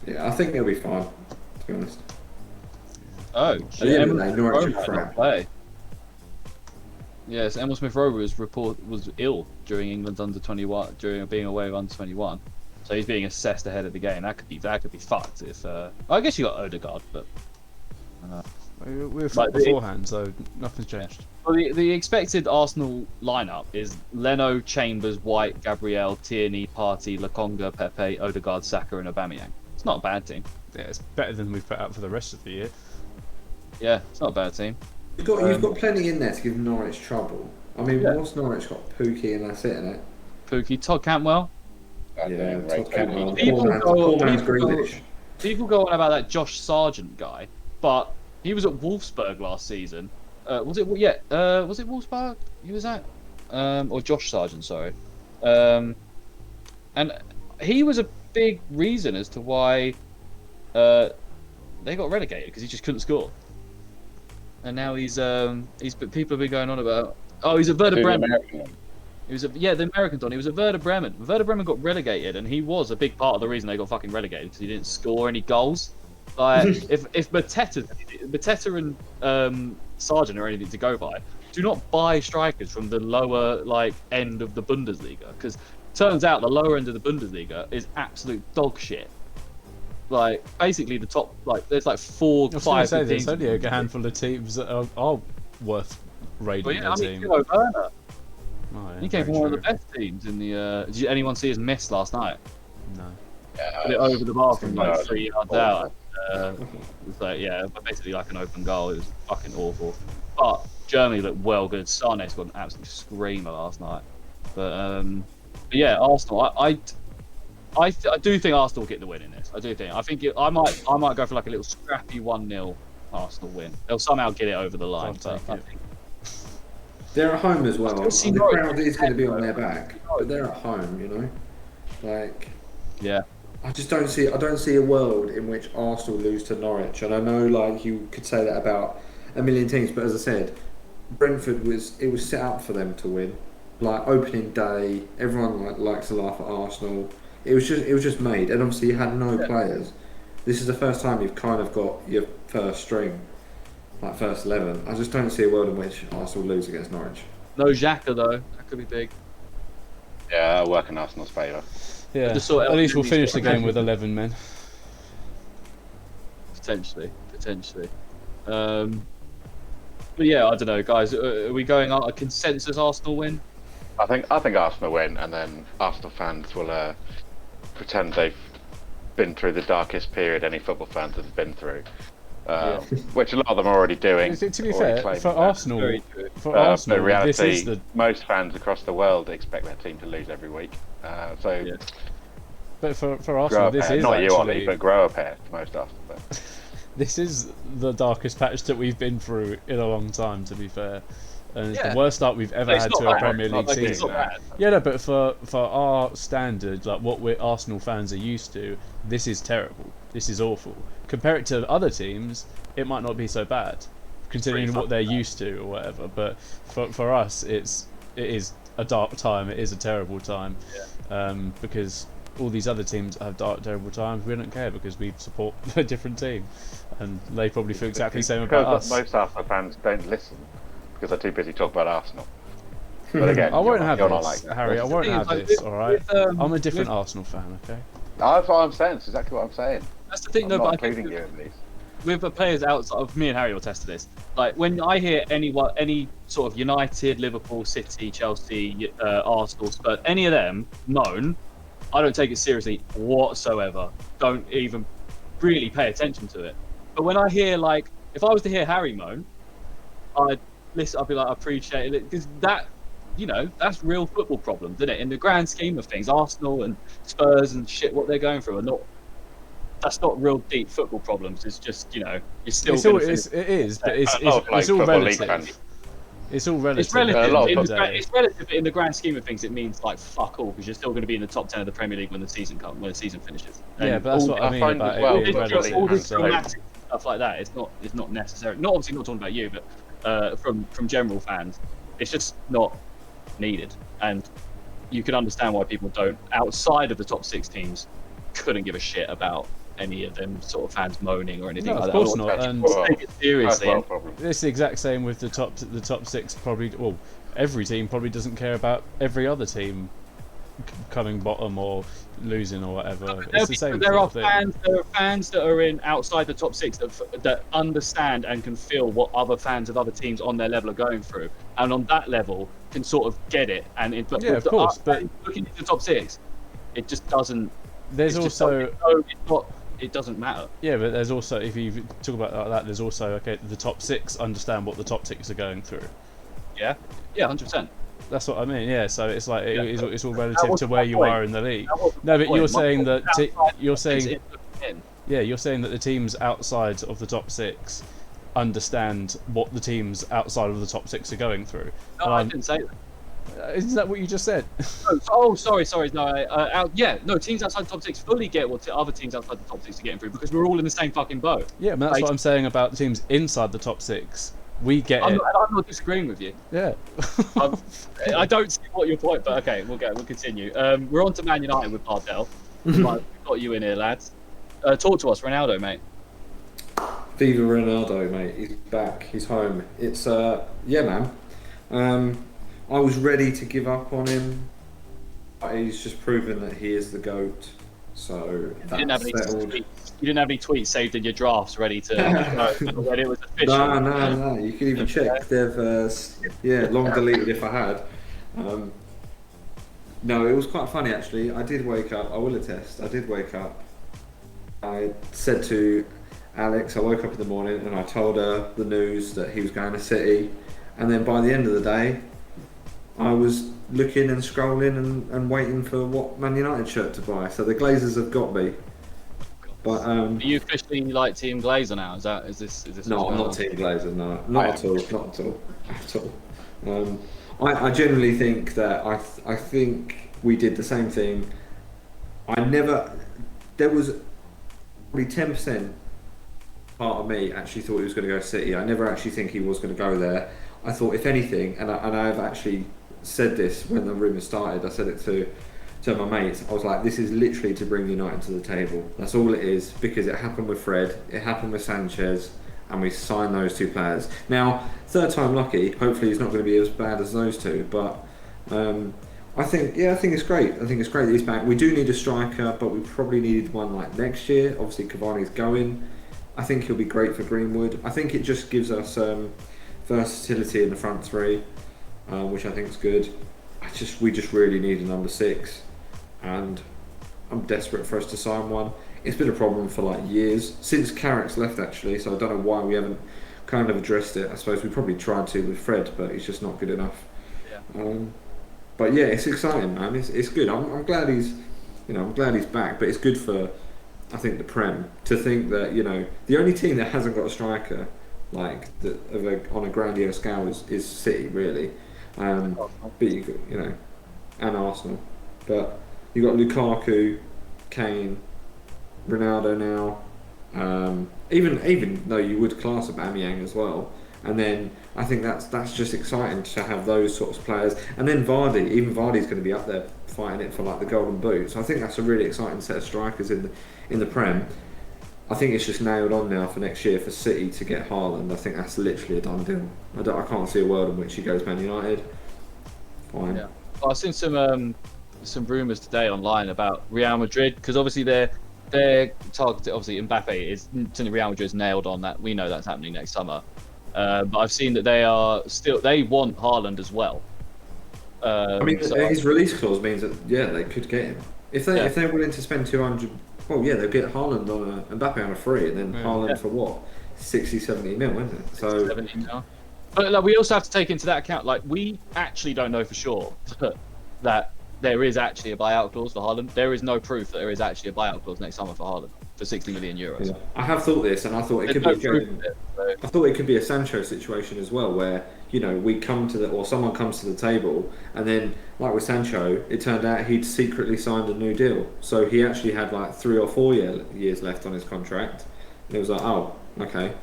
Yeah, I think they'll be fine, to be honest. Oh, at the end of the day, Norwich are crap. Yes, Emil Smith-Rowe was ill during England's under-21, during being away with under-21. So he's being assessed ahead of the game. That could be fucked if. I guess you got Odegaard, but. We were fucked beforehand, so nothing's changed. Yeah. Well, the expected Arsenal lineup is Leno, Chambers, White, Gabriel, Tierney, Partey, Lokonga, Pepe, Odegaard, Saka, and Aubameyang. It's not a bad team. Yeah, it's better than we've put out for the rest of the year. Yeah, it's not a bad team. You've got plenty in there to give Norwich trouble. I mean, what's Norwich got? Pookie and that's it, isn't it? Pookie, Todd Cantwell. Yeah, Todd Cantwell. People go on about that Josh Sargent guy, but he was at Wolfsburg last season. Was it? Yeah. Was it Wolfsburg he was at? Or Josh Sargent, sorry. And he was a big reason as to why they got relegated, because he just couldn't score. And now he's people have been going on about, he's at Werder Bremen. The American Don. He was at Werder Bremen. Werder Bremen got relegated, and he was a big part of the reason they got fucking relegated, because he didn't score any goals. Like if Mateta and Sargent are anything to go by, do not buy strikers from the lower end of the Bundesliga, because turns out the lower end of the Bundesliga is absolute dog shit. Like basically the top, there's 4, 5 teams. There's only a handful of teams that are worth raiding their team. Werner. He came from one of the best teams in the. Did anyone see his miss last night? No. Yeah, Put it over the bar from 3 yards out. It was basically like an open goal. It was fucking awful. But Germany looked well good. Sane scored an absolute screamer last night. But yeah, Arsenal. I do think Arsenal will get the win in this. I do think. I think I might go for like a little scrappy 1-0 Arsenal win. They'll somehow get it over the line. But I think they're at home as well. The crowd is going to be on their back, but they're at home. Yeah. I just don't see. I don't see a world in which Arsenal lose to Norwich. And I know, you could say that about a million teams, but as I said, Brentford was set up for them to win. Opening day, everyone likes to laugh at Arsenal. It was just made, and obviously you had no players. This is the first time you've kind of got your first string, first 11. I just don't see a world in which Arsenal lose against Norwich. No Xhaka though. That could be big. Yeah, that'll work in Arsenal's favour. Yeah. At least we'll finish the game with 11 men. Potentially. But yeah, I don't know, guys. Are we going on a consensus Arsenal win? I think Arsenal win, and then Arsenal fans will pretend they've been through the darkest period any football fans have been through, which a lot of them are already doing. To be already fair, claiming for that. Arsenal, But in reality, this is the. most fans across the world expect their team to lose every week. But for Grow Arsenal, a this pair. is Not actually. you, Ollie, but grow a pair for most Arsenal fans. This is the darkest patch that we've been through in a long time, to be fair. And it's the worst start we've ever had to a Premier League season. Yeah, no, but for our standard, like what we're Arsenal fans are used to, this is terrible. This is awful. Compare it to other teams, it might not be so bad, considering what they're used to or whatever. But for us, it is a dark time. It is a terrible time, because all these other teams have dark, terrible times. We don't care because we support a different team, and they probably feel exactly the same about us. Most Arsenal fans don't listen because they're too busy talking about Arsenal. But again, I won't have you're this, not like that. Harry. I won't have this. All right, I'm a different Arsenal fan. Okay. That's what I'm saying. That's exactly what I'm saying. That's the thing, I'm though. not But I including think you in these. with the players outside of me and Harry will test to this. Like when I hear any sort of United, Liverpool, City, Chelsea, Arsenal, Spurs, any of them moan, I don't take it seriously whatsoever. Don't even really pay attention to it. But when I hear, like, if I was to hear Harry moan, I'd listen. I'd be like, I appreciate it, because that, that's real football problems, isn't it? In the grand scheme of things, Arsenal and Spurs and shit, what they're going through are not. That's not real deep football problems. It's just, you're still. It is, but it's all relative. It's all relative. It's relative. It's relative, but in the grand scheme of things, it means like fuck all, because you're still going to be in the top 10 of the Premier League when the season finishes. Yeah, but that's what I mean about it being relative. All this dramatic stuff like that, it's not necessary. Not obviously not talking about you, but from general fans, it's just not needed. And you can understand why people don't, outside of the top 6 teams, couldn't give a shit about any of them sort of fans moaning or anything like that. Of course not. And take it seriously. It's the exact same with the top 6. Probably, well, every team probably doesn't care about every other team coming bottom or losing or whatever. It's the same. There are fans that are in outside the top 6 that understand and can feel what other fans of other teams on their level are going through, and on that level can sort of get it. And of course, but looking at the top 6, it just doesn't. There's also. It doesn't matter. Yeah, but there's also, if you talk about it like that, there's also, the top 6 understand what the top 6 are going through. Yeah, 100%. That's what I mean. Yeah, so it's like it's all relative to where you are in the league. No, but you're saying that you're saying that the teams outside of the top 6 understand what the teams outside of the top 6 are going through. No, I didn't say that. Isn't that what you just said? Sorry. No, teams outside the top 6 fully get what other teams outside the top 6 are getting through, because we're all in the same fucking boat. Yeah, but that's what I'm saying about the teams inside the top 6. We get it. I'm not disagreeing with you. Yeah. I don't see what your point, but okay, we'll continue. We're on to Man United with Bardell. We've got you in here, lads. Talk to us, Ronaldo, mate. Viva Ronaldo, mate. He's back. He's home. It's man. I was ready to give up on him, but he's just proven that he is the GOAT. So that's settled. You didn't have any tweets saved in your drafts ready to when it was official. No. You can even check. They've long deleted if I had. No, it was quite funny actually. I did wake up. I will attest. I did wake up. I said to Alex, I woke up in the morning and I told her the news that he was going to City, and then by the end of the day, I was looking and scrolling and waiting for what Man United shirt to buy. So the Glazers have got me. But are you officially like Team Glazer now? Is this? No, I'm not Team Glazer. No, not at all. I genuinely think that I think we did the same thing. There was probably 10% part of me actually thought he was going to go City. I never actually think he was going to go there. I thought, if anything, and I've actually said this when the rumour started, I said it to my mates, I was like, this is literally to bring United to the table. That's all it is, because it happened with Fred, it happened with Sanchez, and we signed those 2 players. Now, third time lucky, hopefully he's not going to be as bad as those 2, but I think it's great. I think it's great that he's back. We do need a striker, but we probably needed one like next year. Obviously Cavani's going. I think he'll be great for Greenwood. I think it just gives us versatility in the front 3, which I think is good. we just really need a number 6, and I'm desperate for us to sign one. It's been a problem for like years since Carrick's left, actually. So I don't know why we haven't kind of addressed it. I suppose we probably tried to with Fred, but he's just not good enough. Yeah. But yeah, it's exciting, man. It's good. I'm glad he's back. But it's good for, I think, the Prem to think that the only team that hasn't got a striker like on a grandiose scale is City, really. But and Arsenal. But you got Lukaku, Kane, Ronaldo now. Even though you would class Aubameyang as well. And then I think that's just exciting to have those sorts of players. And then Vardy, even Vardy's going to be up there fighting it for like the Golden Boot. So I think that's a really exciting set of strikers in the Prem. I think it's just nailed on now for next year for City to get Haaland. I think that's literally a done deal. I can't see a world in which he goes Man United. Fine. Yeah. Well, I've seen some rumours today online about Real Madrid, because obviously they're targeted. Obviously Mbappe is Real Madrid's nailed on that. We know that's happening next summer. But I've seen that they want Haaland as well. His release clause means that they could get him if they're willing to spend 200. Well, they'll get Haaland on Mbappe on a free, and then Haaland for what, 60-70 mil, isn't it? So 70 mil. But we also have to take into that account, we actually don't know for sure that there is actually a buyout clause for Haaland. There is no proof that there is actually a buyout clause next summer for Haaland for 60 million euros. Yeah. I have thought this, and I thought it could be a Sancho situation as well, where we come to or someone comes to the table, and then like with Sancho, it turned out he'd secretly signed a new deal, so he actually had like 3 or 4 years left on his contract, and it was like, oh, okay,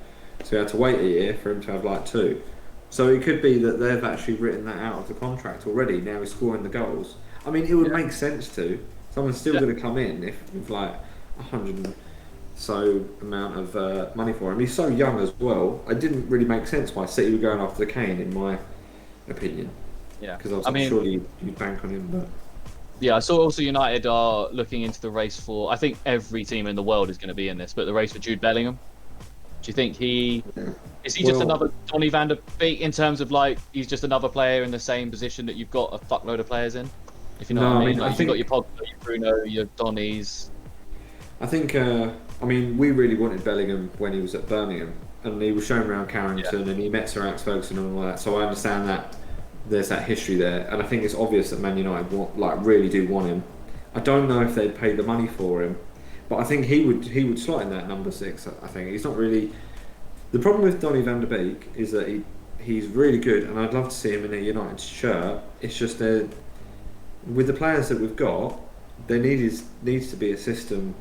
so he had to wait a year for him to have like 2. So it could be that they've actually written that out of the contract already. Now he's scoring the goals. I mean, it would make sense to. Someone's still going to come in if like 100 and so amount of money for him. He's so young as well. It didn't really make sense why City were going after Kane, in my opinion. Yeah, because surely you'd bank on him. But yeah, I saw also United are looking into the race for. I think every team in the world is going to be in this, but the race for Jude Bellingham. Do you think is he just another Donnie Van Der Beek in terms of he's just another player in the same position that you've got a fuckload of players in? If you know what I mean. You've got your Pogba, your Bruno, your Donnies. I think. We really wanted Bellingham when he was at Birmingham, and he was shown around Carrington, and he met Sir Alex Ferguson and all that. So I understand that there's that history there, and I think it's obvious that Man United really do want him. I don't know if they'd pay the money for him, but I think he would slot in that number 6. I think he's not really. The problem with Donnie Van Der Beek is that he's really good, and I'd love to see him in a United shirt. It's just with the players that we've got, there needs to be a system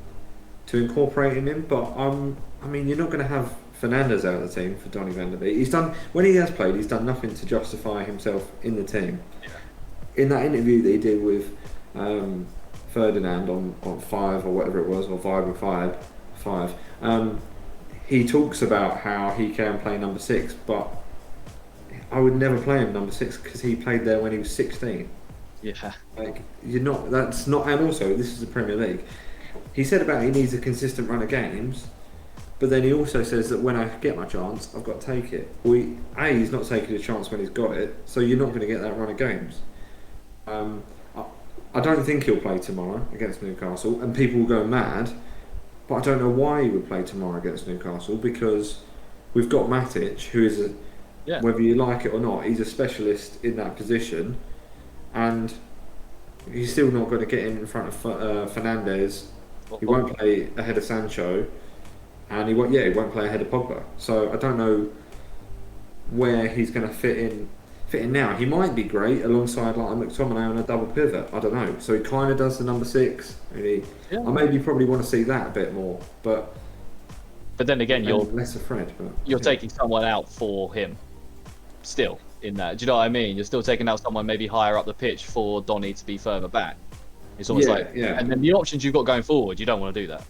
to incorporate him, but you're not going to have Fernandes out of the team for Donny Van Der Beek. When he has played, he's done nothing to justify himself in the team. Yeah. In that interview that he did with Ferdinand on 5 or whatever it was, or Viber 5, he talks about how he can play number 6, but I would never play him number 6 because he played there when he was 16. Yeah. That's not, and also this is the Premier League. He said about he needs a consistent run of games, but then he also says that when I get my chance, I've got to take it. He's not taking a chance when he's got it, so you're not going to get that run of games. I don't think he'll play tomorrow against Newcastle, and people will go mad, but I don't know why he would play tomorrow against Newcastle, because we've got Matic, who is, whether you like it or not, he's a specialist in that position, and he's still not going to get in front of Fernandes. He won't play ahead of Sancho, and he won't play ahead of Pogba. So I don't know where he's going to fit in now. He might be great alongside McTominay on a double pivot. I don't know. So he kind of does the number 6. Really. Yeah. I maybe probably want to see that a bit more, but then again, you're less afraid. You're taking someone out for him, still in that. Do you know what I mean? You're still taking out someone maybe higher up the pitch for Donny to be further back. It's almost and then the options you've got going forward, you don't want to do that.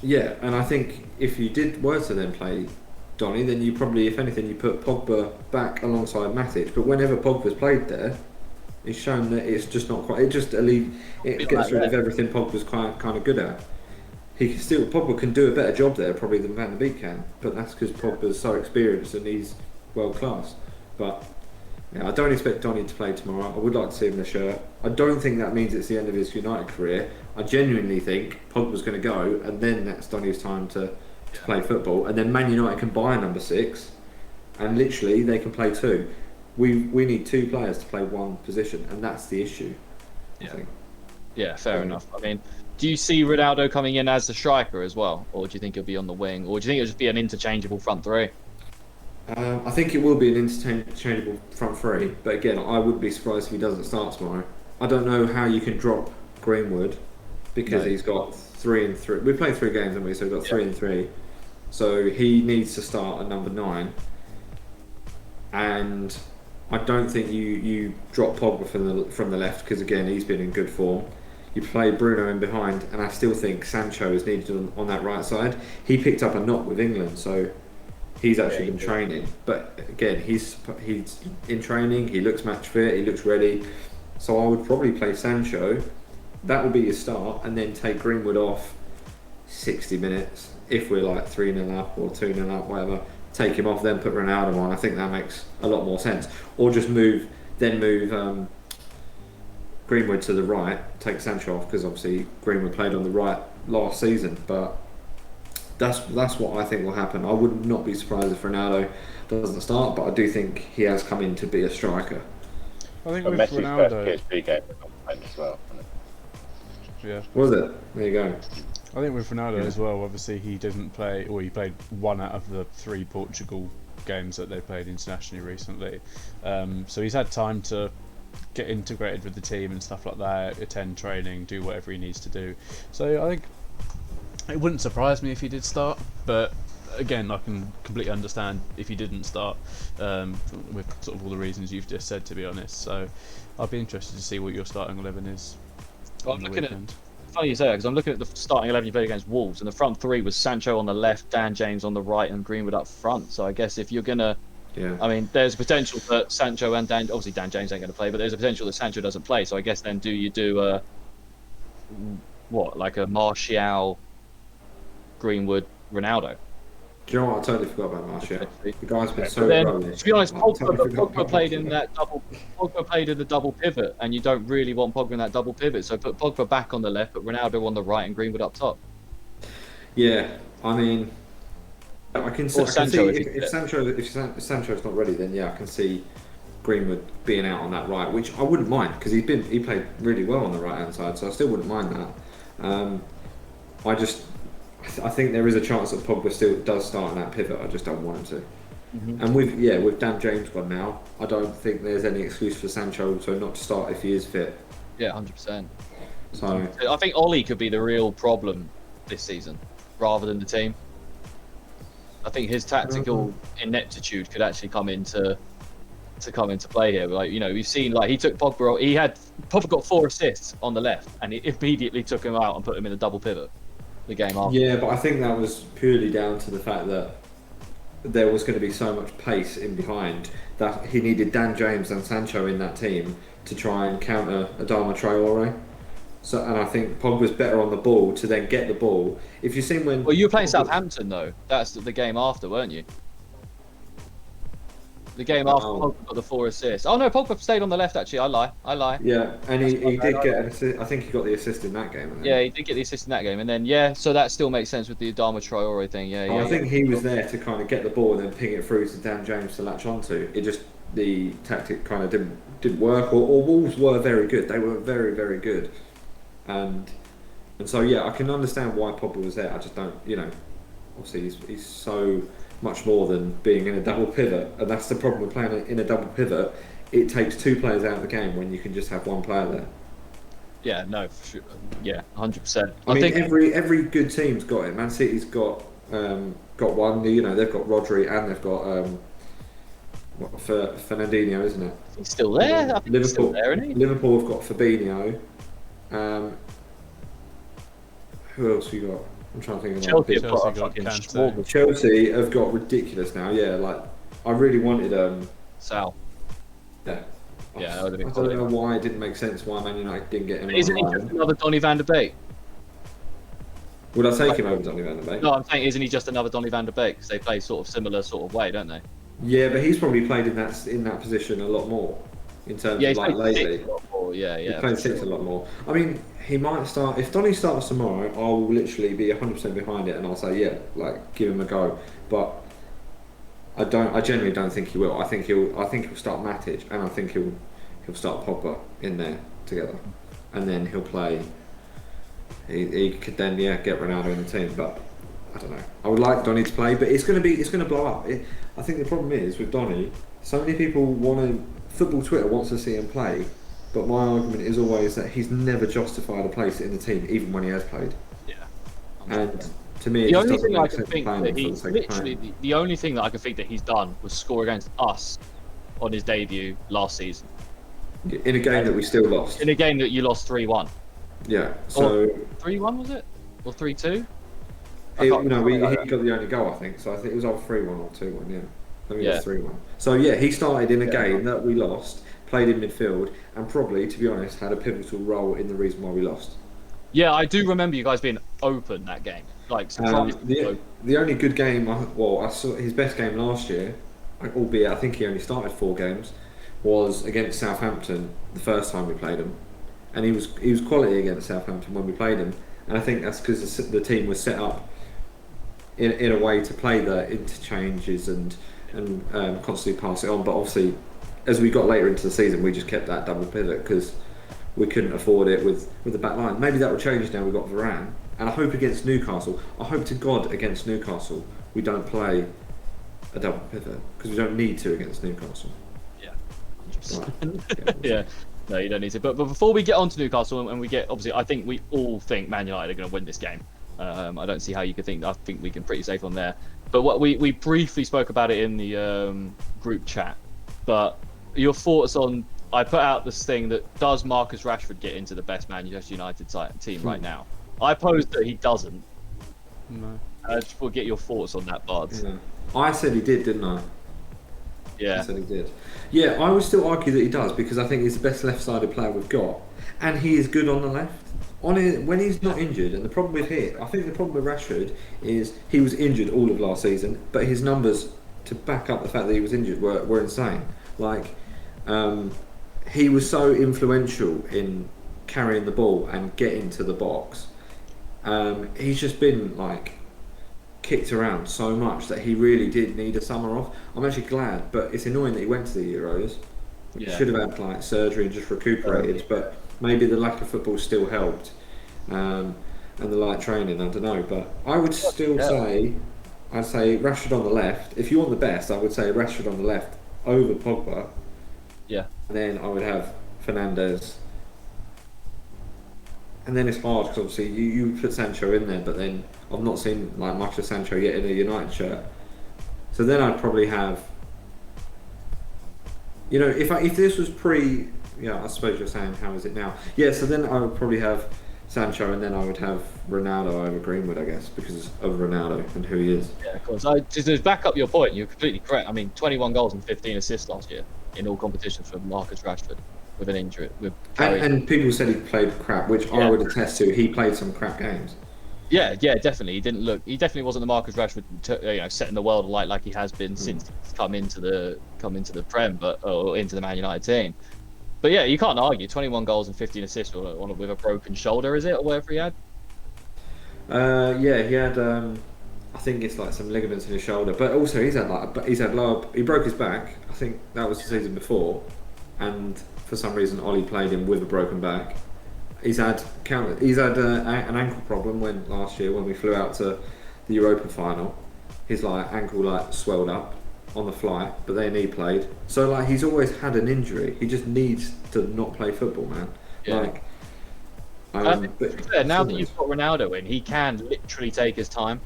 Yeah, and I think if you were to then play Donny, then you probably, if anything, you put Pogba back alongside Matic. But whenever Pogba's played there, it's shown that it's just not quite. It gets rid of everything Pogba's kind of good at. Pogba can do a better job there probably than Van Der Beek can, but that's because Pogba's so experienced and he's world class. But Yeah, I don't expect Donnie to play tomorrow. I would like to see him in the shirt. I don't think that means it's the end of his United career. I genuinely think Pogba's going to go, and then that's Donnie's time to play football. And then Man United can buy a number 6, and literally they can play 2. We need 2 players to play one position, and that's the issue. I think. Yeah, fair enough. I mean, do you see Ronaldo coming in as the striker as well, or do you think he'll be on the wing, or do you think it'll just be an interchangeable front three? I think it will be an interchangeable front 3, but again, I wouldn't be surprised if he doesn't start tomorrow. I don't know how you can drop Greenwood because he's got 3 and 3. We played 3 games, haven't we? So we've got 3 and 3. So he needs to start at number 9. And I don't think you drop Pogba from the left because again he's been in good form. You play Bruno in behind, and I still think Sancho is needed on that right side. He picked up a knock with England, so he's actually been training. But again, he's in training. He looks match fit. He looks ready. So I would probably play Sancho. That would be your start, and then take Greenwood off 60 minutes if we're like 3-0 up or 2-0 up, whatever. Take him off, then put Ronaldo on. I think that makes a lot more sense. Or just move Greenwood to the right, take Sancho off because obviously Greenwood played on the right last season. But that's what I think will happen. I would not be surprised if Ronaldo doesn't start, but I do think he has come in to be a striker. I think But with Messi's Ronaldo, first PSV game was not playing as well. Wasn't it? yeah. Was it? There you go. I think with Ronaldo as well, obviously he didn't play, or he played 1 out of the 3 Portugal games that they played internationally recently. So he's had time to get integrated with the team and stuff like that, attend training, do whatever he needs to do. So I think it wouldn't surprise me if he did start, but again, I can completely understand if he didn't start with sort of all the reasons you've just said, to be honest. So I'd be interested to see what your starting 11 is. Well, I'm looking at. Funny you say that because I'm looking at the starting 11 you played against Wolves, and the front 3 was Sancho on the left, Dan James on the right, and Greenwood up front. So I guess if you're gonna, I mean, there's potential that Sancho and obviously Dan James ain't going to play, but there's a potential that Sancho doesn't play. So I guess then do you do like a Martial, Greenwood, Ronaldo? Do you know what? I totally forgot about Martial. The guy's been so Then, rubbish. to be honest, Pogba Pogba played in that double. Pogba played in the double pivot, and you don't really want Pogba in that double pivot. So put Pogba back on the left, put Ronaldo on the right, and Greenwood up top. Yeah, I mean, I can see if Sancho's not ready, then yeah, I can see Greenwood being out on that right, which I wouldn't mind because he played really well on the right hand side, so I still wouldn't mind that. I think there is a chance that Pogba still does start in that pivot. I just don't want him to. Mm-hmm. And with Dan James gone now, I don't think there's any excuse for Sancho to not to start if he is fit. Yeah, 100%. So I think Ollie could be the real problem this season, rather than the team. I think his tactical ineptitude could actually come into play here. Like, you know, we've seen like he took Pogba. Pogba got 4 assists on the left, and he immediately took him out and put him in a double pivot. The game after. Yeah, but I think that was purely down to the fact that there was going to be so much pace in behind that he needed Dan James and Sancho in that team to try and counter Adama Traore. So, and I think Pogba's better on the ball to then get the ball. If you've seen when... Well, you were playing Southampton though. That's the game after, weren't you? The game after Pogba got the 4 assists. Oh no, Pogba stayed on the left actually. I lie. Yeah, and he did get an assist. I think he got the assist in that game. Yeah, he did get the assist in that game, and then so that still makes sense with the Adama Traore thing. I think he was there to kind of get the ball and then ping it through to Dan James to latch onto. It just the tactic kind of didn't work. Or Wolves were very good. They were very, very good, and so yeah, I can understand why Pogba was there. I just don't, obviously he's so much more than being in a double pivot, and that's the problem with playing in a double pivot. It takes 2 players out of the game when you can just have 1 player there. Yeah, no, for sure. Yeah, 100%. I think every good team's got it. Man City's got one. They've got Rodri and they've got Fernandinho, isn't it? He's still there. I think he's still there, isn't he? Liverpool have got Fabinho. Who else have you got? I'm trying to think of Chelsea have got ridiculous now. Yeah, like I really wanted Sal. Yeah. Yeah, that would have been I don't know why it didn't make sense why Man United didn't get him. Isn't he just another Donnie Van Der Beek? Would I take him over Donnie Van Der Beek? No, I'm saying isn't he just another Donnie Van Der Beek? Because they play sort of similar sort of way, don't they? Yeah, but he's probably played in that position a lot more in terms Yeah, of he's like played lately. six a lot more. Yeah, He yeah. played for six sure. a lot more. I mean, he might start if Donny starts tomorrow. I will literally be 100% behind it, and I'll say yeah, like give him a go. But I don't. I genuinely don't think he will. I think he'll start Matic, and I think he'll start Pogba in there together, and then he'll play. He could then get Ronaldo in the team, but I don't know. I would like Donny to play, but it's going to blow up. I think the problem is with Donny, so many people football Twitter wants to see him play, but my argument is always that he's never justified a place in the team, even when he has played. Yeah. And to me, it The just only doesn't thing I make can sense think playing that him for the he's sake of literally playing. the only thing that I can think that he's done was score against us on his debut last season In a game that we still lost. in a game that you lost 3-1. Yeah. So 3-1 was it? Or 3-2? he got the only goal, I think. So I think it was either 3-1 or 2-1. Yeah. I think it was 3-1. So yeah, he started in a game that we lost, played in midfield, and probably, to be honest, had a pivotal role in the reason why we lost. Yeah, I do remember you guys being open that game. Like surprisingly open. The only good game, I saw his best game last year, albeit I think he only started 4 games, was against Southampton the first time we played him, and he was quality against Southampton when we played him, and I think that's because the team was set up in a way to play the interchanges and constantly pass it on. But obviously, as we got later into the season, we just kept that double pivot because we couldn't afford it with the back line. Maybe that will change now we've got Varane. And I hope against Newcastle, I hope to God against Newcastle, we don't play a double pivot because we don't need to against Newcastle. Yeah. Right. Yeah. No, you don't need to. But before we get on to Newcastle and we get, obviously, I think we all think Man United are going to win this game. I don't see how you could think. I think we can pretty safe on there. But what we briefly spoke about it in the group chat. But your thoughts on? I put out this thing that does Marcus Rashford get into the best Manchester United team right now? I posed that he doesn't. No. I just want to get your thoughts on that, Bard. Yeah. I said he did, didn't I? Yeah. I said he did. Yeah, I would still argue that he does because I think he's the best left-sided player we've got, and he is good on the left. When he's not injured, and the problem with I think the problem with Rashford is he was injured all of last season, but his numbers to back up the fact that he was injured were insane. Like, he was so influential in carrying the ball and getting to the box. He's just been like kicked around so much that he really did need a summer off. I'm actually glad, but it's annoying that he went to the Euros. He should have had like surgery and just recuperated, but maybe the lack of football still helped, and the light training. I don't know, but I would still say, I'd say Rashford on the left. If you want the best, I would say Rashford on the left over Pogba. Yeah. And then I would have Fernandes. And then it's hard because obviously you put Sancho in there, but then I've not seen like much of Sancho yet in a United shirt. So then I'd probably have, if this was I suppose you're saying how is it now? Yeah, so then I would probably have Sancho, and then I would have Ronaldo over Greenwood, I guess, because of Ronaldo and who he is. Yeah, of course. Just to back up your point, you're completely correct. I mean, 21 goals and 15 assists last year in all competitions for Marcus Rashford with an injury. And people said he played crap, which I would attest to. He played some crap games. Yeah, definitely. He definitely wasn't the Marcus Rashford, setting the world alight like he has been since he's come into the Prem, or into the Man United team. But yeah, you can't argue. 21 goals and 15 assists with a broken shoulder, is it, or whatever he had? Yeah, he had. I think it's like some ligaments in his shoulder, but also he broke his back. I think that was the season before, and for some reason Ollie played him with a broken back. He's had an ankle problem last year when we flew out to the Europa final. His ankle swelled up on the flight, but then he played. So he's always had an injury. He just needs to not play football, man. Yeah. Now that you've got Ronaldo in, he can literally take his time.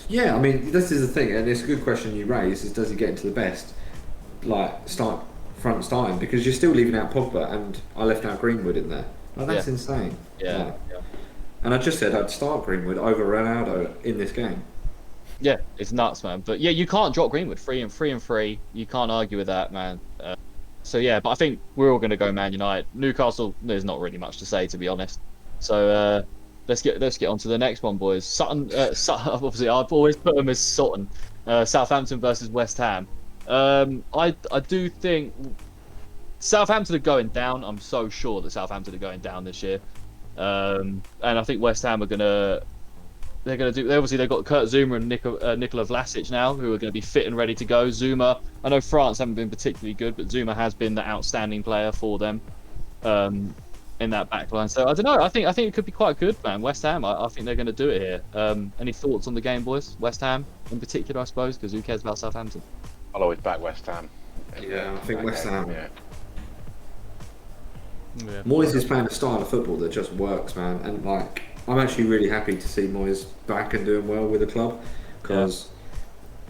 Yeah, I mean, this is the thing, and it's a good question you raise, is does he get into the best, starting? Because you're still leaving out Pogba, and I left out Greenwood in there. That's insane. Yeah. And I just said I'd start Greenwood over Ronaldo in this game. Yeah, it's nuts, man. But yeah, you can't drop Greenwood. 3 You can't argue with that, man. So yeah, but I think we're all going to go Man United. Newcastle, there's not really much to say, to be honest. So let's get on to the next one, boys. Sutton, obviously I've always put them as Sutton. Southampton versus West Ham. I do think Southampton are going down. I'm so sure that Southampton are going down this year. And I think West Ham are gonna. They're going to do. Obviously, they've got Kurt Zuma and Nikola Vlasic now, who are going to be fit and ready to go. Zuma, I know France haven't been particularly good, but Zuma has been the outstanding player for them in that backline. So I don't know. I think it could be quite good, man. West Ham. I think they're going to do it here. Any thoughts on the game, boys? West Ham in particular, I suppose, because who cares about Southampton? I'll always back West Ham. Yeah, I think West Ham. Yeah. Yeah. Moyes is playing a style of football that just works, man. And like, I'm actually really happy to see Moyes back and doing well with the club, because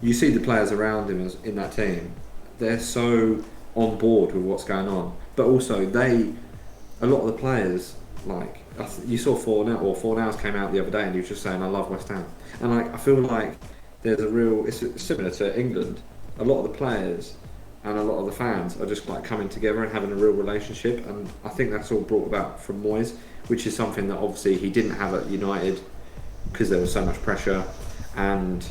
you see the players around him in that team. They're so on board with what's going on, but also a lot of the players, like you saw Fornals came out the other day and he was just saying, "I love West Ham," and like I feel like there's a real. It's similar to England. A lot of the players and a lot of the fans are just like coming together and having a real relationship, and I think that's all brought about from Moyes, which is something that obviously he didn't have at United because there was so much pressure, and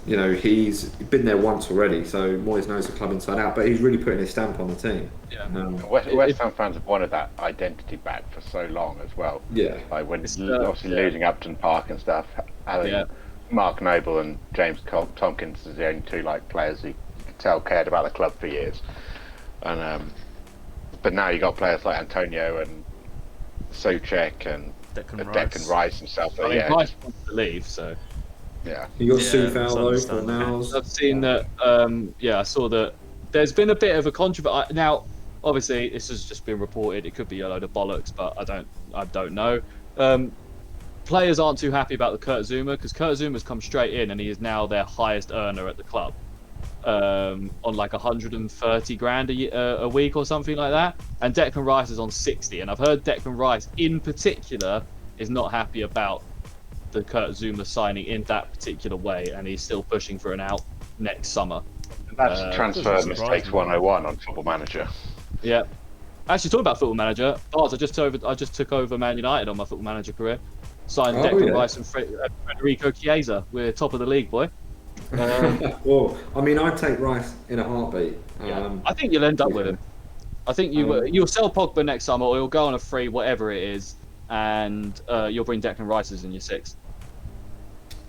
you know he's been there once already, so Moyes knows the club inside out, but he's really putting his stamp on the team. Yeah. West Ham fans have wanted that identity back for so long as well. Yeah. Like when obviously losing Upton Park and stuff, having Mark Noble and James Tompkins as the only two like players who you could tell cared about the club for years, and but now you got players like Antonio and Soucek and Declan Rice and stuff. I mean, Rice wants to leave, so yeah. You got Soufal that's though, understandable. Fornals. I've seen that. I saw that there's been a bit of a controversy. Now, obviously, this has just been reported. It could be a load of bollocks, but I don't know. Players aren't too happy about the Kurt Zuma, because Kurt Zuma's come straight in and he is now their highest earner at the club, on like 130 grand a week or something like that. And Declan Rice is on 60, and I've heard Declan Rice in particular is not happy about the Kurt Zuma signing in that particular way, and he's still pushing for an out next summer. That's transfer mistakes 101 on Football Manager. Yeah. Actually, talking about Football Manager, Bart, I just took over Man United on my Football Manager career. Signed Declan Rice and Federico Chiesa. We're top of the league, boy. Well, I mean, I'd take Rice in a heartbeat. I think you'll end up with him. I think you'll sell Pogba next summer, or you'll go on a free, whatever it is, and you'll bring Declan Rice in your six.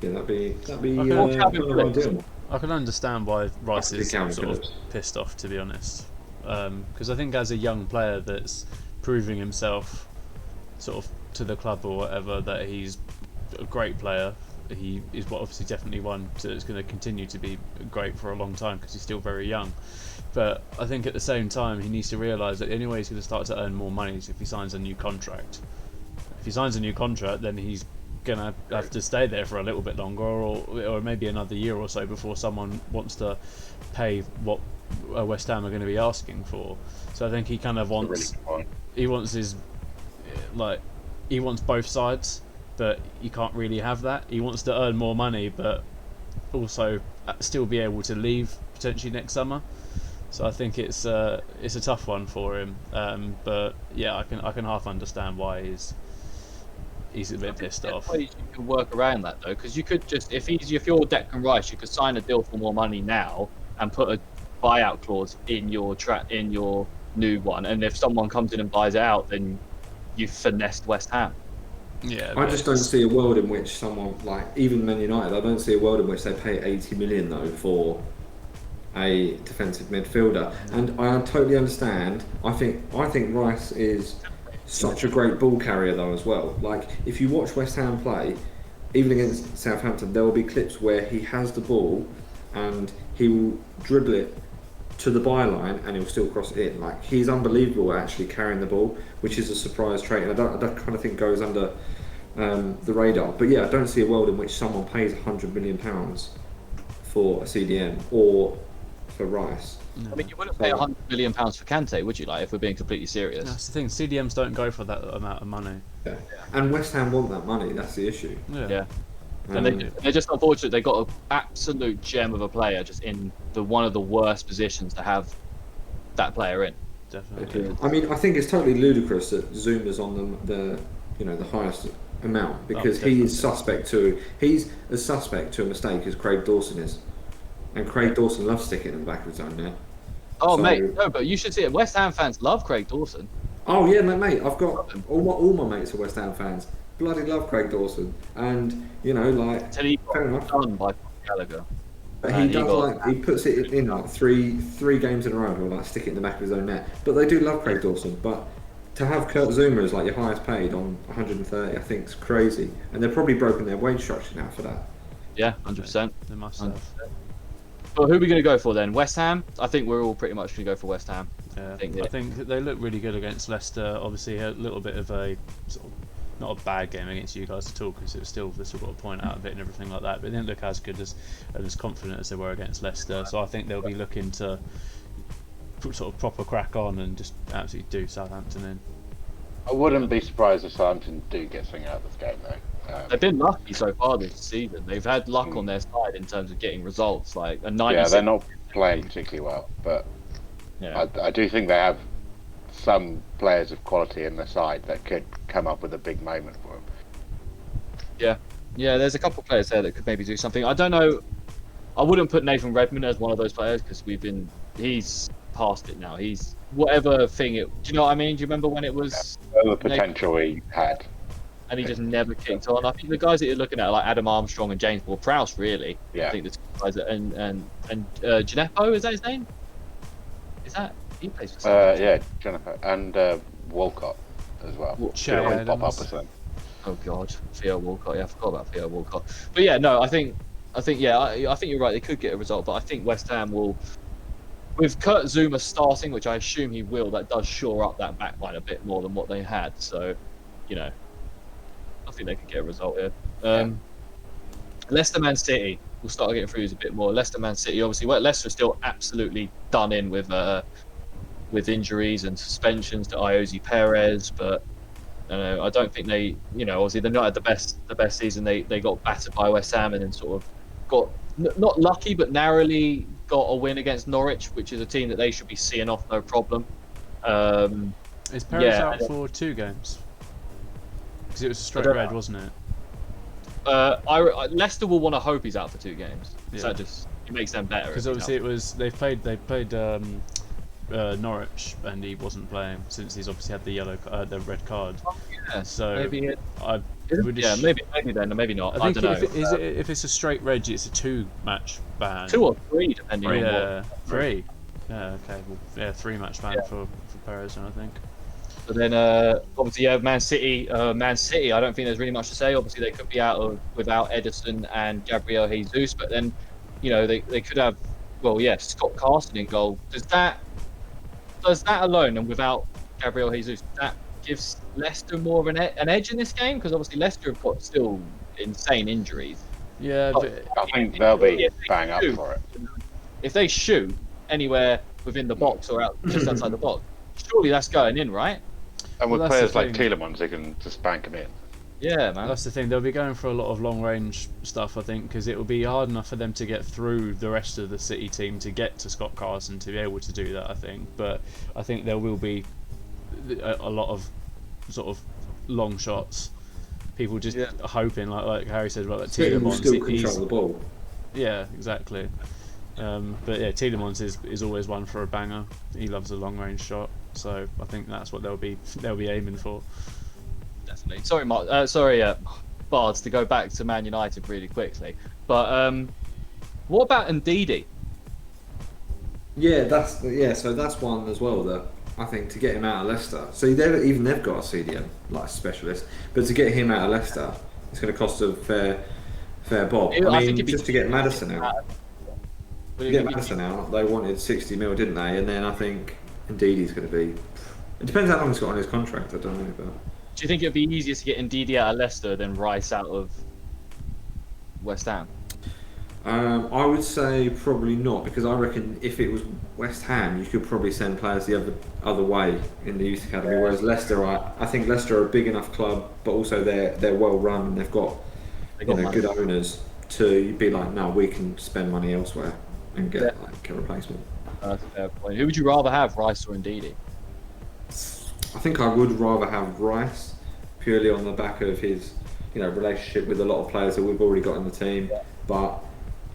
Yeah, that'd be Okay. kind of ideal. I can understand why Rice is Calvin sort of Phillips. pissed off, to be honest, because I think as a young player that's proving himself sort of to the club or whatever, that he's a great player. He is obviously definitely one that's going to continue to be great for a long time because he's still very young. But I think at the same time he needs to realise that the only way he's going to start to earn more money is if he signs a new contract. If he signs a new contract, then he's going to have to stay there for a little bit longer, or maybe another year or so before someone wants to pay what West Ham are going to be asking for. So I think he kind of wants he wants both sides, but you can't really have that. He wants to earn more money, but also still be able to leave potentially next summer. So I think it's a tough one for him. But yeah, I can half understand why he's a bit pissed off. You can work around that though, because you could just if you're Declan Rice, you could sign a deal for more money now and put a buyout clause in your new one, and if someone comes in and buys it out, then you've finessed West Ham. Yeah, I just don't see a world in which someone like even Man United. I don't see a world in which they pay 80 million though for a defensive midfielder, and I totally understand. I think Rice is such a great ball carrier though as well. Like if you watch West Ham play, even against Southampton, there will be clips where he has the ball and he will dribble it to the byline and he'll still cross it in. Like he's unbelievable at actually carrying the ball, which is a surprise trait, and I don't kind of think goes under the radar. But yeah, I don't see a world in which someone pays £100 million for a CDM or for Rice. I mean, you wouldn't pay £100 million for Kante, would you? Like, if we're being completely serious. That's the thing. CDMs don't go for that amount of money. Yeah. And West Ham want that money. That's the issue. Yeah. And they're just unfortunate. They got an absolute gem of a player just in one of the worst positions to have that player in. Definitely. I mean, I think it's totally ludicrous that Zuma's on the highest amount, because he's as suspect to a mistake as Craig Dawson is. and Craig Dawson loves sticking in the back of his own net. Oh, So- mate, no, but you should see it. West Ham fans love Craig Dawson. Oh yeah, mate. I've got all my mates are West Ham fans. Bloody love Craig Dawson, and you know, like, Until he fair got enough. done by Gallagher. But And he he does got- he puts it in like three games in a row. He'll like stick it in the back of his own net. But they do love Craig Dawson. But to have Kurt Zuma as like your highest paid on 130, I think is crazy. And they've probably broken their wage structure now for that. Yeah, 100%. They must have. But who are we going to go for then? West Ham? I think we're all pretty much going to go for West Ham. Yeah, I think that they look really good against Leicester. Obviously, a little bit of a sort of, not a bad game against you guys at all, because it was still they still got a point out of it and everything like that. But they didn't look as good as and as confident as they were against Leicester. So I think they'll be looking to put sort of proper crack on and just absolutely do Southampton in. I wouldn't be surprised if Southampton do get something out of this game, though. They've been lucky so far this season. They've had luck on their side in terms of getting results, like a 96. Yeah, they're not playing particularly well, but Yeah. I do think they have some players of quality in their side that could come up with a big moment for them. Yeah, there's a couple of players there that could maybe do something. I don't know. I wouldn't put Nathan Redmond as one of those players because he's past it now. He's whatever thing it. Do you know what I mean? Do you remember when it was? The potential he had. And he just never kicked on. I think the guys that you're looking at are like Adam Armstrong and James Ward-Prowse, really. Yeah. I think the two guys that, and Gineppo, is that his name? Is that he plays for Southampton? Yeah, Jennifer and Walcott as well. Che Could always pop up Adams. with something. Oh God, Theo Walcott. Yeah, I forgot about Theo Walcott. But yeah, no, I think yeah, I think you're right. They could get a result, but I think West Ham will, with Kurt Zuma starting, which I assume he will. That does shore up that back line a bit more than what they had. So, you know, I think they could get a result here. Leicester Man City. We'll start getting through these a bit more. Leicester Man City. Obviously, Leicester are still absolutely done in with injuries and suspensions to Iosi Perez, but. I don't think they, obviously they're not had the best season. They got battered by West Ham and then sort of got not lucky but narrowly got a win against Norwich, which is a team that they should be seeing off no problem. Is Perez yeah, out for 2 games? Because it was a straight don't red, know. wasn't it? Leicester will want to hope he's out for 2 games. Yeah. So it makes them better. Because if he's obviously out. they played Norwich and he wasn't playing since he's obviously had the red card. Yeah, So maybe I would yeah, maybe then, or maybe not. I think don't know. if it's a straight red, it's a 2-match ban. 2 or 3 depending on Yeah, what. 3. Yeah, okay. Well, yeah, 3-match ban for Perez, I think. But then, obviously, you have Man City. Man City, I don't think there's really much to say. Obviously, they could be without Edison and Gabriel Jesus, but then, they could have, Scott Carson in goal. Does that alone, and without Gabriel Jesus, that gives Leicester more of an edge in this game? Because obviously, Leicester have got still insane injuries. Yeah, Oh, but I think they'll be If they bang up shoot- for it. If they shoot anywhere within the box or out just outside the box, surely that's going in, right? And Well, with that's players the like thing. Tielemans, they can just bank them in. Yeah, man. that's the thing. They'll be going for a lot of long-range stuff, I think, because it will be hard enough for them to get through the rest of the City team to get to Scott Carson to be able to do that, I think. But I think there will be a lot of sort of long shots. People just hoping, like Harry said, about City will Tielemans. still control the ball. Yeah, exactly. But yeah, Tielemans is always one for a banger. He loves a long-range shot, so I think that's what they'll be aiming for. Definitely. Sorry, Mark. Sorry, Bards, to go back to Man United really quickly. But what about Ndidi? Yeah, so that's one as well that I think to get him out of Leicester. So they've got a CDM like a specialist, but to get him out of Leicester, it's going to cost a fair bob. I mean, it'd be just to get Maddison out. Would To it get be- Maddison out, they wanted 60 mil, didn't they? And then I think Ndidi's going to be. It depends how long he's got on his contract. I don't know, but Do you think it'd be easier to get Ndidi out of Leicester than Rice out of West Ham? I would say probably not, because I reckon if it was West Ham, you could probably send players the other way in the youth academy. Whereas Leicester, I think Leicester are a big enough club, but also they're well run and they've got Money. good owners to be like, no, we can spend money elsewhere and get a replacement. That's a fair point. Who would you rather have, Rice or Ndidi? I think I would rather have Rice purely on the back of his relationship with a lot of players that we've already got in the team, but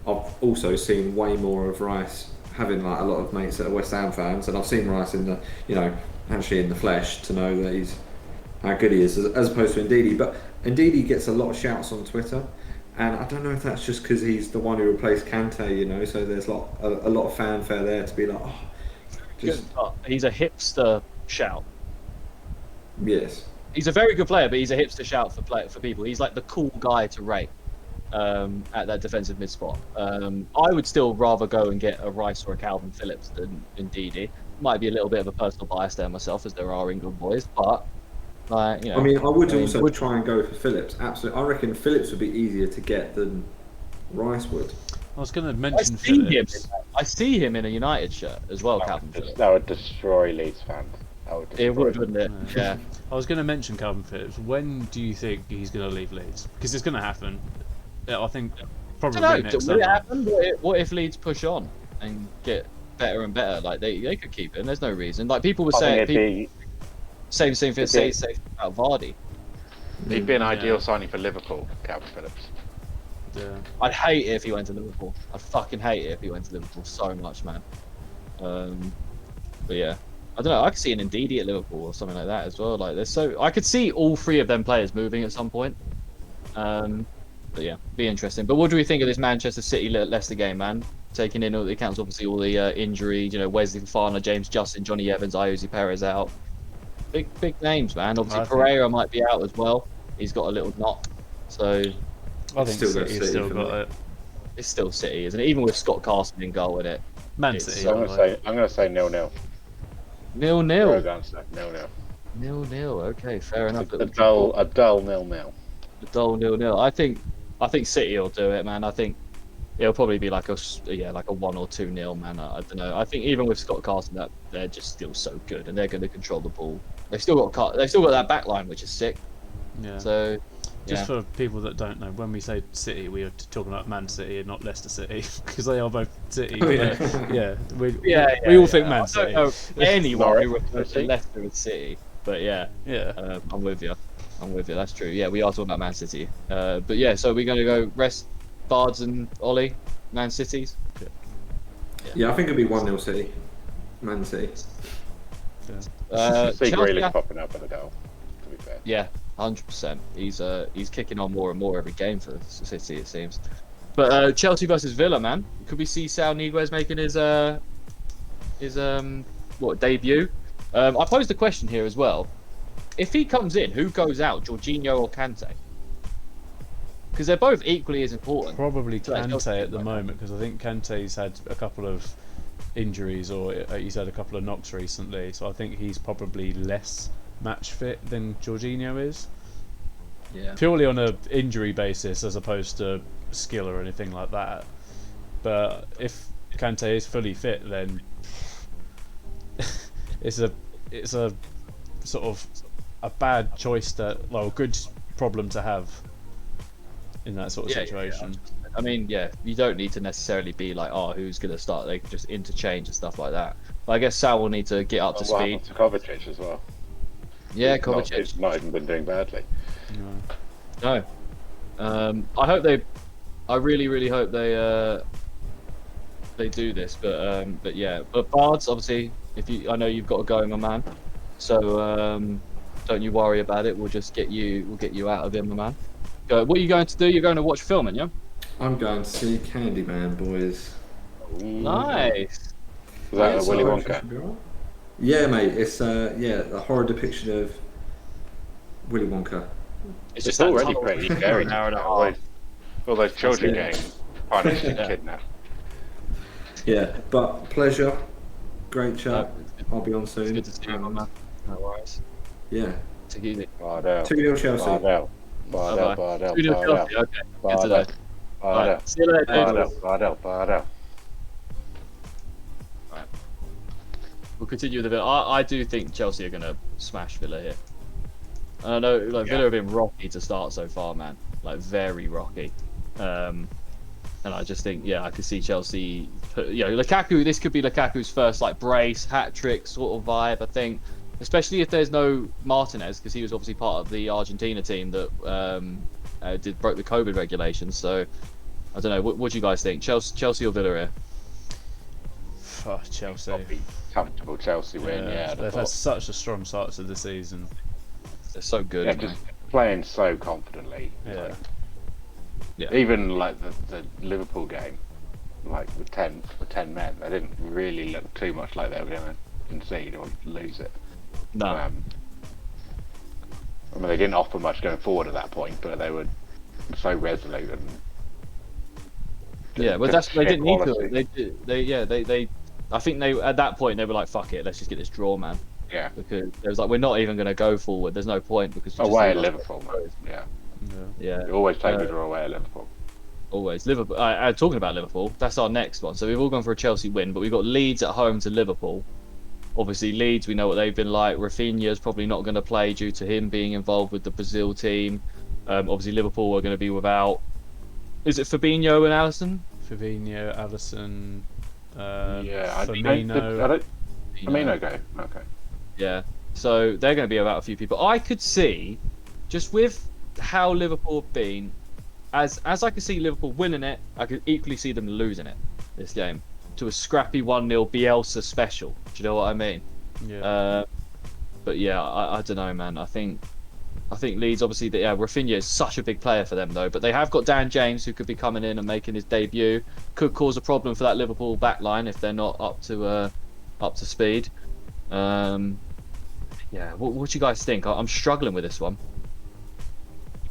I've also seen way more of Rice having like a lot of mates that are West Ham fans, and I've seen Rice in the, actually in the flesh to know that he's how good he is, as opposed to Ndidi. But Ndidi gets a lot of shouts on Twitter, and I don't know if that's just because he's the one who replaced Kante, so there's a lot of fanfare there to be like, oh, just He's a hipster shout. yes. He's a very good player, but he's a hipster shout for people. He's like the cool guy to rate at that defensive mid spot. I would still rather go and get a Rice or a Calvin Phillips than Ndidi. Might be a little bit of a personal bias there myself, as there are England boys, but I would also try and go for Phillips. Absolutely, I reckon Phillips would be easier to get than Rice would. I was going to mention Phillips. I see him in a United shirt as well, Calvin Phillips. That would destroy Leeds fans. It would, wouldn't it? Yeah. I was going to mention Calvin Phillips. When do you think he's going to leave Leeds? Because it's going to happen. I think probably next summer. Will it happen? What if Leeds push on and get better and better? Like they could keep him. There's no reason. Like people were saying, same thing about Vardy. He'd be an ideal signing for Liverpool, Calvin Phillips. Yeah. I'd hate it if he went to Liverpool. I'd fucking hate it if he went to Liverpool so much, man. But yeah, I don't know. I could see an Ndidi at Liverpool or something like that as well. Like I could see all three of them players moving at some point. But yeah, be interesting. But what do we think of this Manchester City Leicester game, man? Taking in all the accounts, obviously all the injuries. Wesley Fofana, James Justin, Johnny Evans, Ayoze Perez out. Big names, man. Obviously Pereira might be out as well. He's got a little knock, so I think City's still got it. It's still City, isn't it? Even with Scott Carson in goal in it. Man City. So I'm going to say 0-0. 0-0. 0-0. 0-0. Okay, fair enough. A dull 0-0. A dull 0-0. I think City will do it, man. I think it'll probably be like a 1 or 2-0, man. I don't know. I think even with Scott Carson, that they're just still so good, and they're going to control the ball. They've still got that back line, which is sick. Yeah. So. Just for people that don't know, when we say City, we are talking about Man City and not Leicester City, because they are both City. We all think Man City. I don't know anyone who refers to Leicester as City, but yeah, I'm with you. That's true. Yeah, we are talking about Man City. But yeah, so we're going to go rest Bards and Ollie, Man Cities. Yeah, I think it'll be 1-0 City, Man City. See Grealish popping up at the goal. To be fair. Yeah. 100%. He's kicking on more and more every game for City, it seems. But Chelsea versus Villa, man. Could we see Sal Niguez making his debut? I posed the question here as well. If he comes in, who goes out, Jorginho or Kante? Because they're both equally as important. Probably Kante at the moment, because I think Kante's had a couple of injuries, or he's had a couple of knocks recently. So I think he's probably less match fit than Jorginho is. Yeah. Purely on a injury basis as opposed to skill or anything like that. But if Kante is fully fit, then it's a sort of a bad choice good problem to have in that sort of situation. Yeah. I mean, you don't need to necessarily be like, who's going to start? They can just interchange and stuff like that. But I guess Sal will need to get up to speed. To Kovacic as well. Yeah, Kovacic. He's not even been doing badly. No. I really, really hope they do this. But yeah. But Bards, obviously, I know you've got to go, my man. So don't you worry about it. We'll get you out of here, my man. What are you going to do? You're going to watch filming, yeah? I'm going to see Candyman, boys. Nice. Was that a Willy Wonka? Yeah, mate. It's a horror depiction of Willy Wonka. It's just already pretty scary. All those children getting punished and kidnapped. Yeah, but pleasure. Great chat. I'll be on soon. It's good to see you, man. No worries. Yeah. Take it easy. 2-0 Chelsea. Bardell. 2-0 Chelsea. Okay. Good to know. Right. See you later. Bardell. We'll continue with the Villa. I do think Chelsea are going to smash Villa here. I know Villa have been rocky to start so far, man. Like very rocky. And I just think, I could see Chelsea. Lukaku. This could be Lukaku's first brace hat trick sort of vibe. I think, especially if there's no Martinez, because he was obviously part of the Argentina team that broke the COVID regulations. So I don't know. What do you guys think? Chelsea or Villa here? Oh, Chelsea. Probably comfortable Chelsea win. Yeah, They've had such a strong start to the season. They're so good. yeah, man. just playing so confidently. Yeah. Like, Yeah. even like the Liverpool game, like with 10 men, they didn't really look too much like they were going to concede or lose it. No. I mean, they didn't offer much going forward at that point, but they were so resolute and Yeah, but just they didn't need to. quality. They. I think they at that point they were like, "Fuck it, let's just get this draw, man." Yeah, Because it was like, we're not even going to go forward. There's no point because we just away at lost. Liverpool, man. Yeah, Yeah, you always take the draw away at Liverpool. always Liverpool. Talking about Liverpool, that's our next one. So we've all gone for a Chelsea win, but we've got Leeds at home to Liverpool. Obviously, Leeds, we know what they've been like. Rafinha's probably not going to play due to him being involved with the Brazil team. Obviously, Liverpool are going to be without. Is it Fabinho and Alisson? Fabinho, Alisson, Yeah, Firmino. Firmino go. Okay. Yeah. So they're going to be about a few people. I could see, just with how Liverpool have been, as I could see Liverpool winning it, I could equally see them losing it this game to a scrappy 1-0 Bielsa special. Do you know what I mean? Yeah. But yeah, I don't know, man. I think Leeds, obviously, Rafinha is such a big player for them, though. But they have got Dan James, who could be coming in and making his debut. Could cause a problem for that Liverpool backline if they're not up to speed. Yeah, what do you guys think? I'm struggling with this one.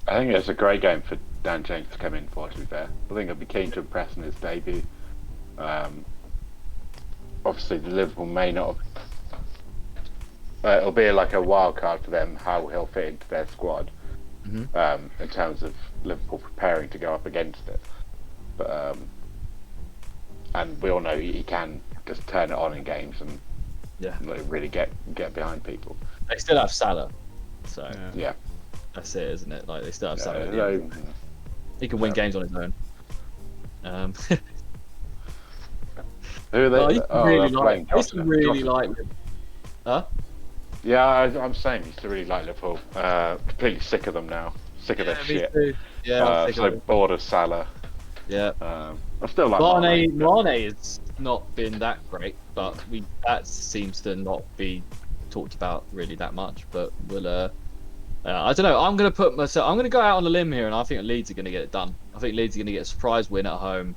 I think it's a great game for Dan James to come in for, to be fair. I think I'd be keen to impress in his debut. Obviously, the Liverpool may not have... it'll be like a wild card for them, how he'll fit into their squad, in terms of Liverpool preparing to go up against it. But and we all know he can just turn it on in games and really get behind people. They still have Salah, so Yeah. that's it, isn't it? Like they still have Yeah, Salah. no, He can win games on his own. who are they? I used to really they're like. playing I used to Jocelyn. really Jocelyn. like. Huh? Yeah, I'm saying I used to really like Liverpool. Completely sick of them now. Sick of their Me shit. too. Yeah, I'm sick So of it. bored of Salah. Yeah. I still like Mane has not been that great, but that seems to not be talked about really that much. But we'll I don't know. I'm gonna go out on a limb here, and I think Leeds are gonna get it done. I think Leeds are gonna get a surprise win at home.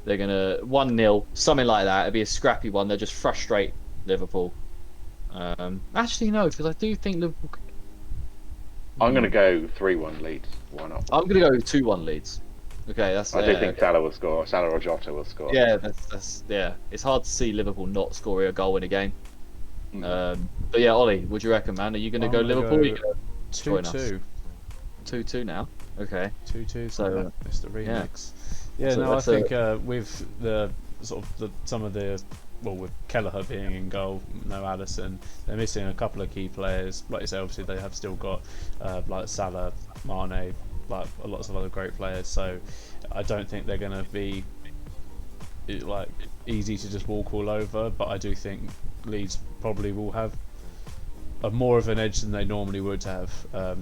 They're gonna 1-0, something like that. It'll be a scrappy one. They'll just frustrate Liverpool. Actually, no, because I do think Liverpool. I'm going to go 3-1 Leeds. Why not? I'm gonna go 2-1 Leeds. Okay, that's. I do think Salah will score. Salah or Jota will score. Yeah, that's yeah. It's hard to see Liverpool not scoring a goal in a game. But yeah, Ollie, what do you reckon, man? Are you gonna go Liverpool? Or are you gonna join us? 2-2. 2-2 now. Okay. 2-2. So, it's the remix. Yeah, So no, I that's think with the sort of some of the with Kelleher being in goal, no Alisson, they're missing a couple of key players. Like you say, obviously they have still got like Salah, Mane, like lots of other great players. So I don't think they're going to be like easy to just walk all over. But I do think Leeds probably will have a more of an edge than they normally would have.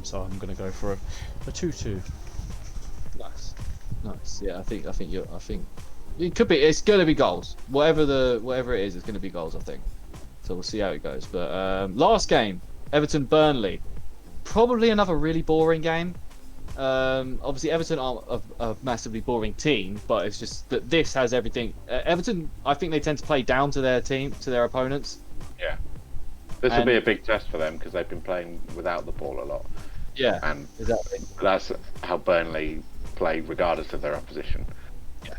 So I'm going to go for a 2-2. Nice. Yeah, I think it could be. It's going to be goals. Whatever it is, it's going to be goals. I think. So we'll see how it goes. But last game, Everton Burnley, probably another really boring game. Obviously Everton aren't a massively boring team, but it's just that this has everything. Everton, I think they tend to play down to their team, to their opponents. Yeah. This will be a big test for them because they've been playing without the ball a lot. Yeah. And Exactly. that's how Burnley play regardless of their opposition. Yeah.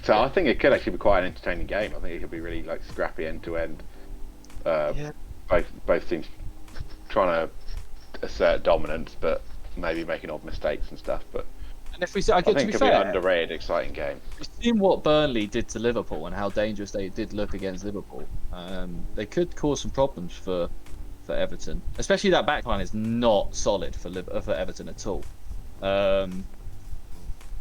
So I think it could actually be quite an entertaining game. I think it could be really like scrappy end to end. Both teams trying to assert dominance, but maybe making odd mistakes and stuff. But And if we say, I I get to think be it could be fair, an underrated, exciting game. we've seen what Burnley did to Liverpool and how dangerous they did look against Liverpool. They could cause some problems for Everton, especially that backline is not solid for Everton at all.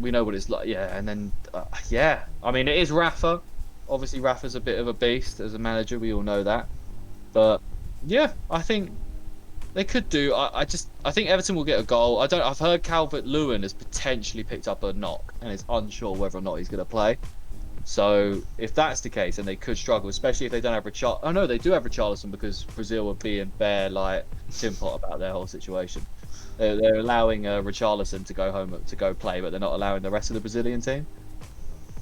We know what it's like, yeah. And then, I mean, it is Rafa. Obviously, Rafa's a bit of a beast as a manager. We all know that. But yeah, I think They could do. I think Everton will get a goal. I've heard Calvert-Lewin has potentially picked up a knock and is unsure whether or not he's going to play. So if that's the case, then they could struggle, especially if they don't have Richarlison. Oh no, they do have Richarlison because Brazil are being bare like tin pot about their whole situation. They're allowing Richarlison to go home to go play, but they're not allowing the rest of the Brazilian team.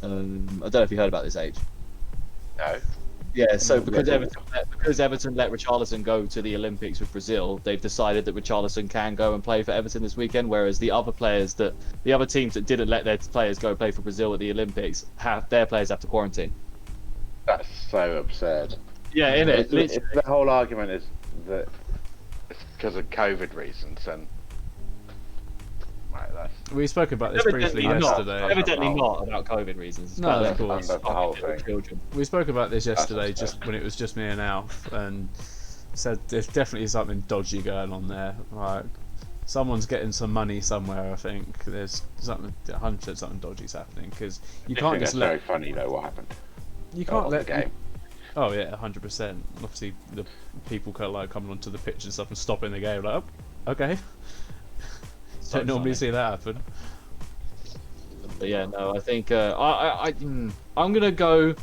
I don't know if you heard about this, Age. No. Yeah, so because Everton let Richarlison go to the Olympics with Brazil, they've decided that Richarlison can go and play for Everton this weekend, whereas the other teams that didn't let their players go play for Brazil at the Olympics, their players have to quarantine. That's so absurd. Yeah, innit? If the whole argument is that it's because of COVID reasons, and We spoke about this briefly yesterday. Evidently not about COVID reasons. No, of course. That's the whole thing. Children. We spoke about this yesterday, just when it was just me and Alf, and said there's definitely something dodgy going on there. Like someone's getting some money somewhere. I think there's something 100% something dodgy's happening because you can't just let. Very funny though. What happened? You can't let the game. Oh yeah, 100%. Obviously, the people like coming onto the pitch and stuff and stopping the game. Like, oh, okay. Don't normally see that happen. But yeah, no, I think I'm gonna go.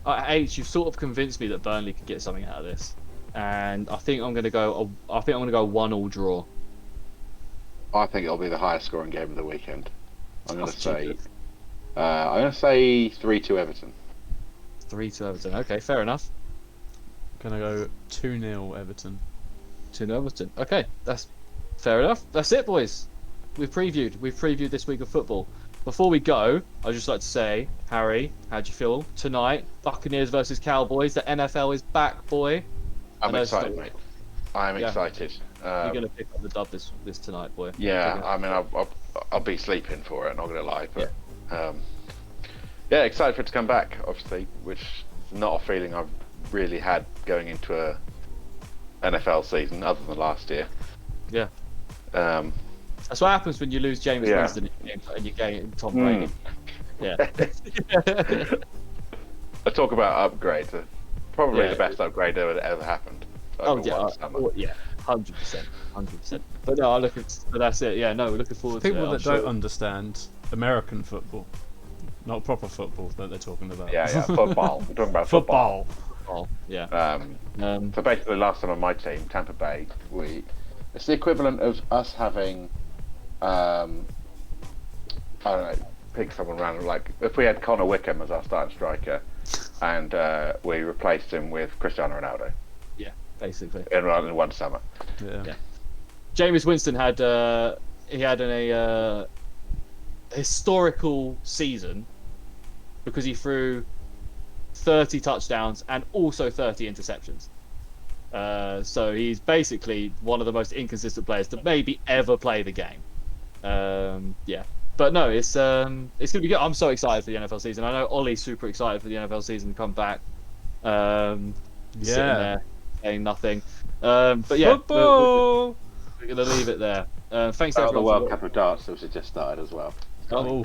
H, you've sort of convinced me that Burnley could get something out of this, and I think I'm gonna go. I think I'm gonna go 1-1 draw. I think it'll be the highest scoring game of the weekend. I'm gonna That's say. cheap. I'm gonna say 3-2 Everton. 3-2 Everton. Okay, fair enough. Gonna go 2-0 Everton. 2-0 Everton. Okay, that's fair enough. That's it, boys. We've previewed this week of football. Before we go, I'd just like to say, Harry, how'd you feel tonight? Buccaneers versus Cowboys. The NFL is back, boy. I'm excited, mate. I'm excited. You're gonna pick up the dub this tonight, boy. Yeah, I mean, I'll be sleeping for it. Not gonna lie, but yeah, excited for it to come back. Obviously, which is not a feeling I've really had going into a NFL season other than last year. Yeah. That's what happens when you lose James Winston and you gain Tom Brady. Yeah. I talk about upgrade. Probably the best upgrade that ever happened. Yeah, 100%. But no, but that's it. Yeah, no, we're looking forward to it. People that don't understand American football, not proper football that they're talking about. Yeah, football. We're talking about football. Yeah. So basically, last time on my team, Tampa Bay, it's the equivalent of us having, I don't know, pick someone random. Like if we had Connor Wickham as our starting striker, and we replaced him with Cristiano Ronaldo. Yeah, basically. In one summer. Yeah. Jameis Winston had a historical season because he threw 30 touchdowns and also 30 interceptions. So he's basically one of the most inconsistent players to maybe ever play the game. But no, it's gonna be good. I'm so excited for the NFL season. I know Ollie's super excited for the NFL season to come back. Sitting there saying nothing. But yeah, football. We're gonna leave it there. Thanks to The everyone. World Cup of Darts, which has just started as well. Oh,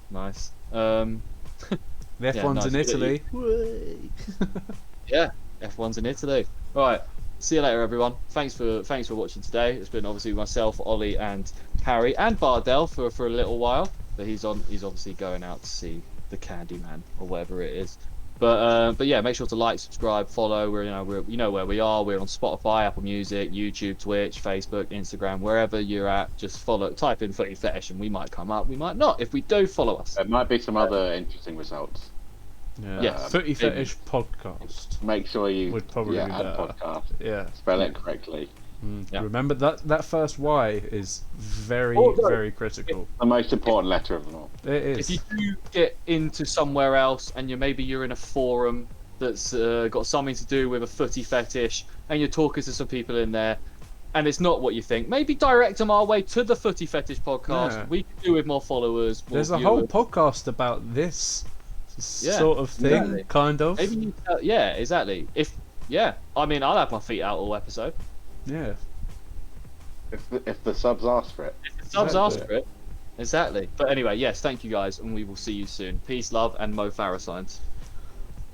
nice. The F1's nice. in Italy. Yeah, F1's in Italy. All right. See you later, everyone. Thanks for watching today. It's been obviously myself, Ollie, and Harry, and Bardell for a little while. But he's obviously going out to see the Candyman or whatever it is. But yeah, make sure to like, subscribe, follow. We're you know where we are. We're on Spotify, Apple Music, YouTube, Twitch, Facebook, Instagram, wherever you're at. Just follow. Type in Footy Fetish, and we might come up. We might not. If we do, follow us. There might be some other interesting results. Yeah. Footy Fetish podcast. Make sure you would probably be add better. podcast. Yeah. Spell it correctly. Yeah. Remember that first Y is very very critical. The most important letter of them all. It is. If you do get into somewhere else and you're in a forum that's got something to do with a footy fetish and you're talking to some people in there and it's not what you think, maybe direct them our way to the Footy Fetish podcast. Yeah. We can do with more followers. There's a whole podcast about this sort of thing, exactly. kind of. Maybe, yeah, exactly. I mean, I'll have my feet out all episode. Yeah. If the subs ask for it. If the subs ask for it. Exactly. But anyway, yes, thank you guys, and we will see you soon. Peace, love, and Mo Farah signs.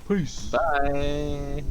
Peace. Bye.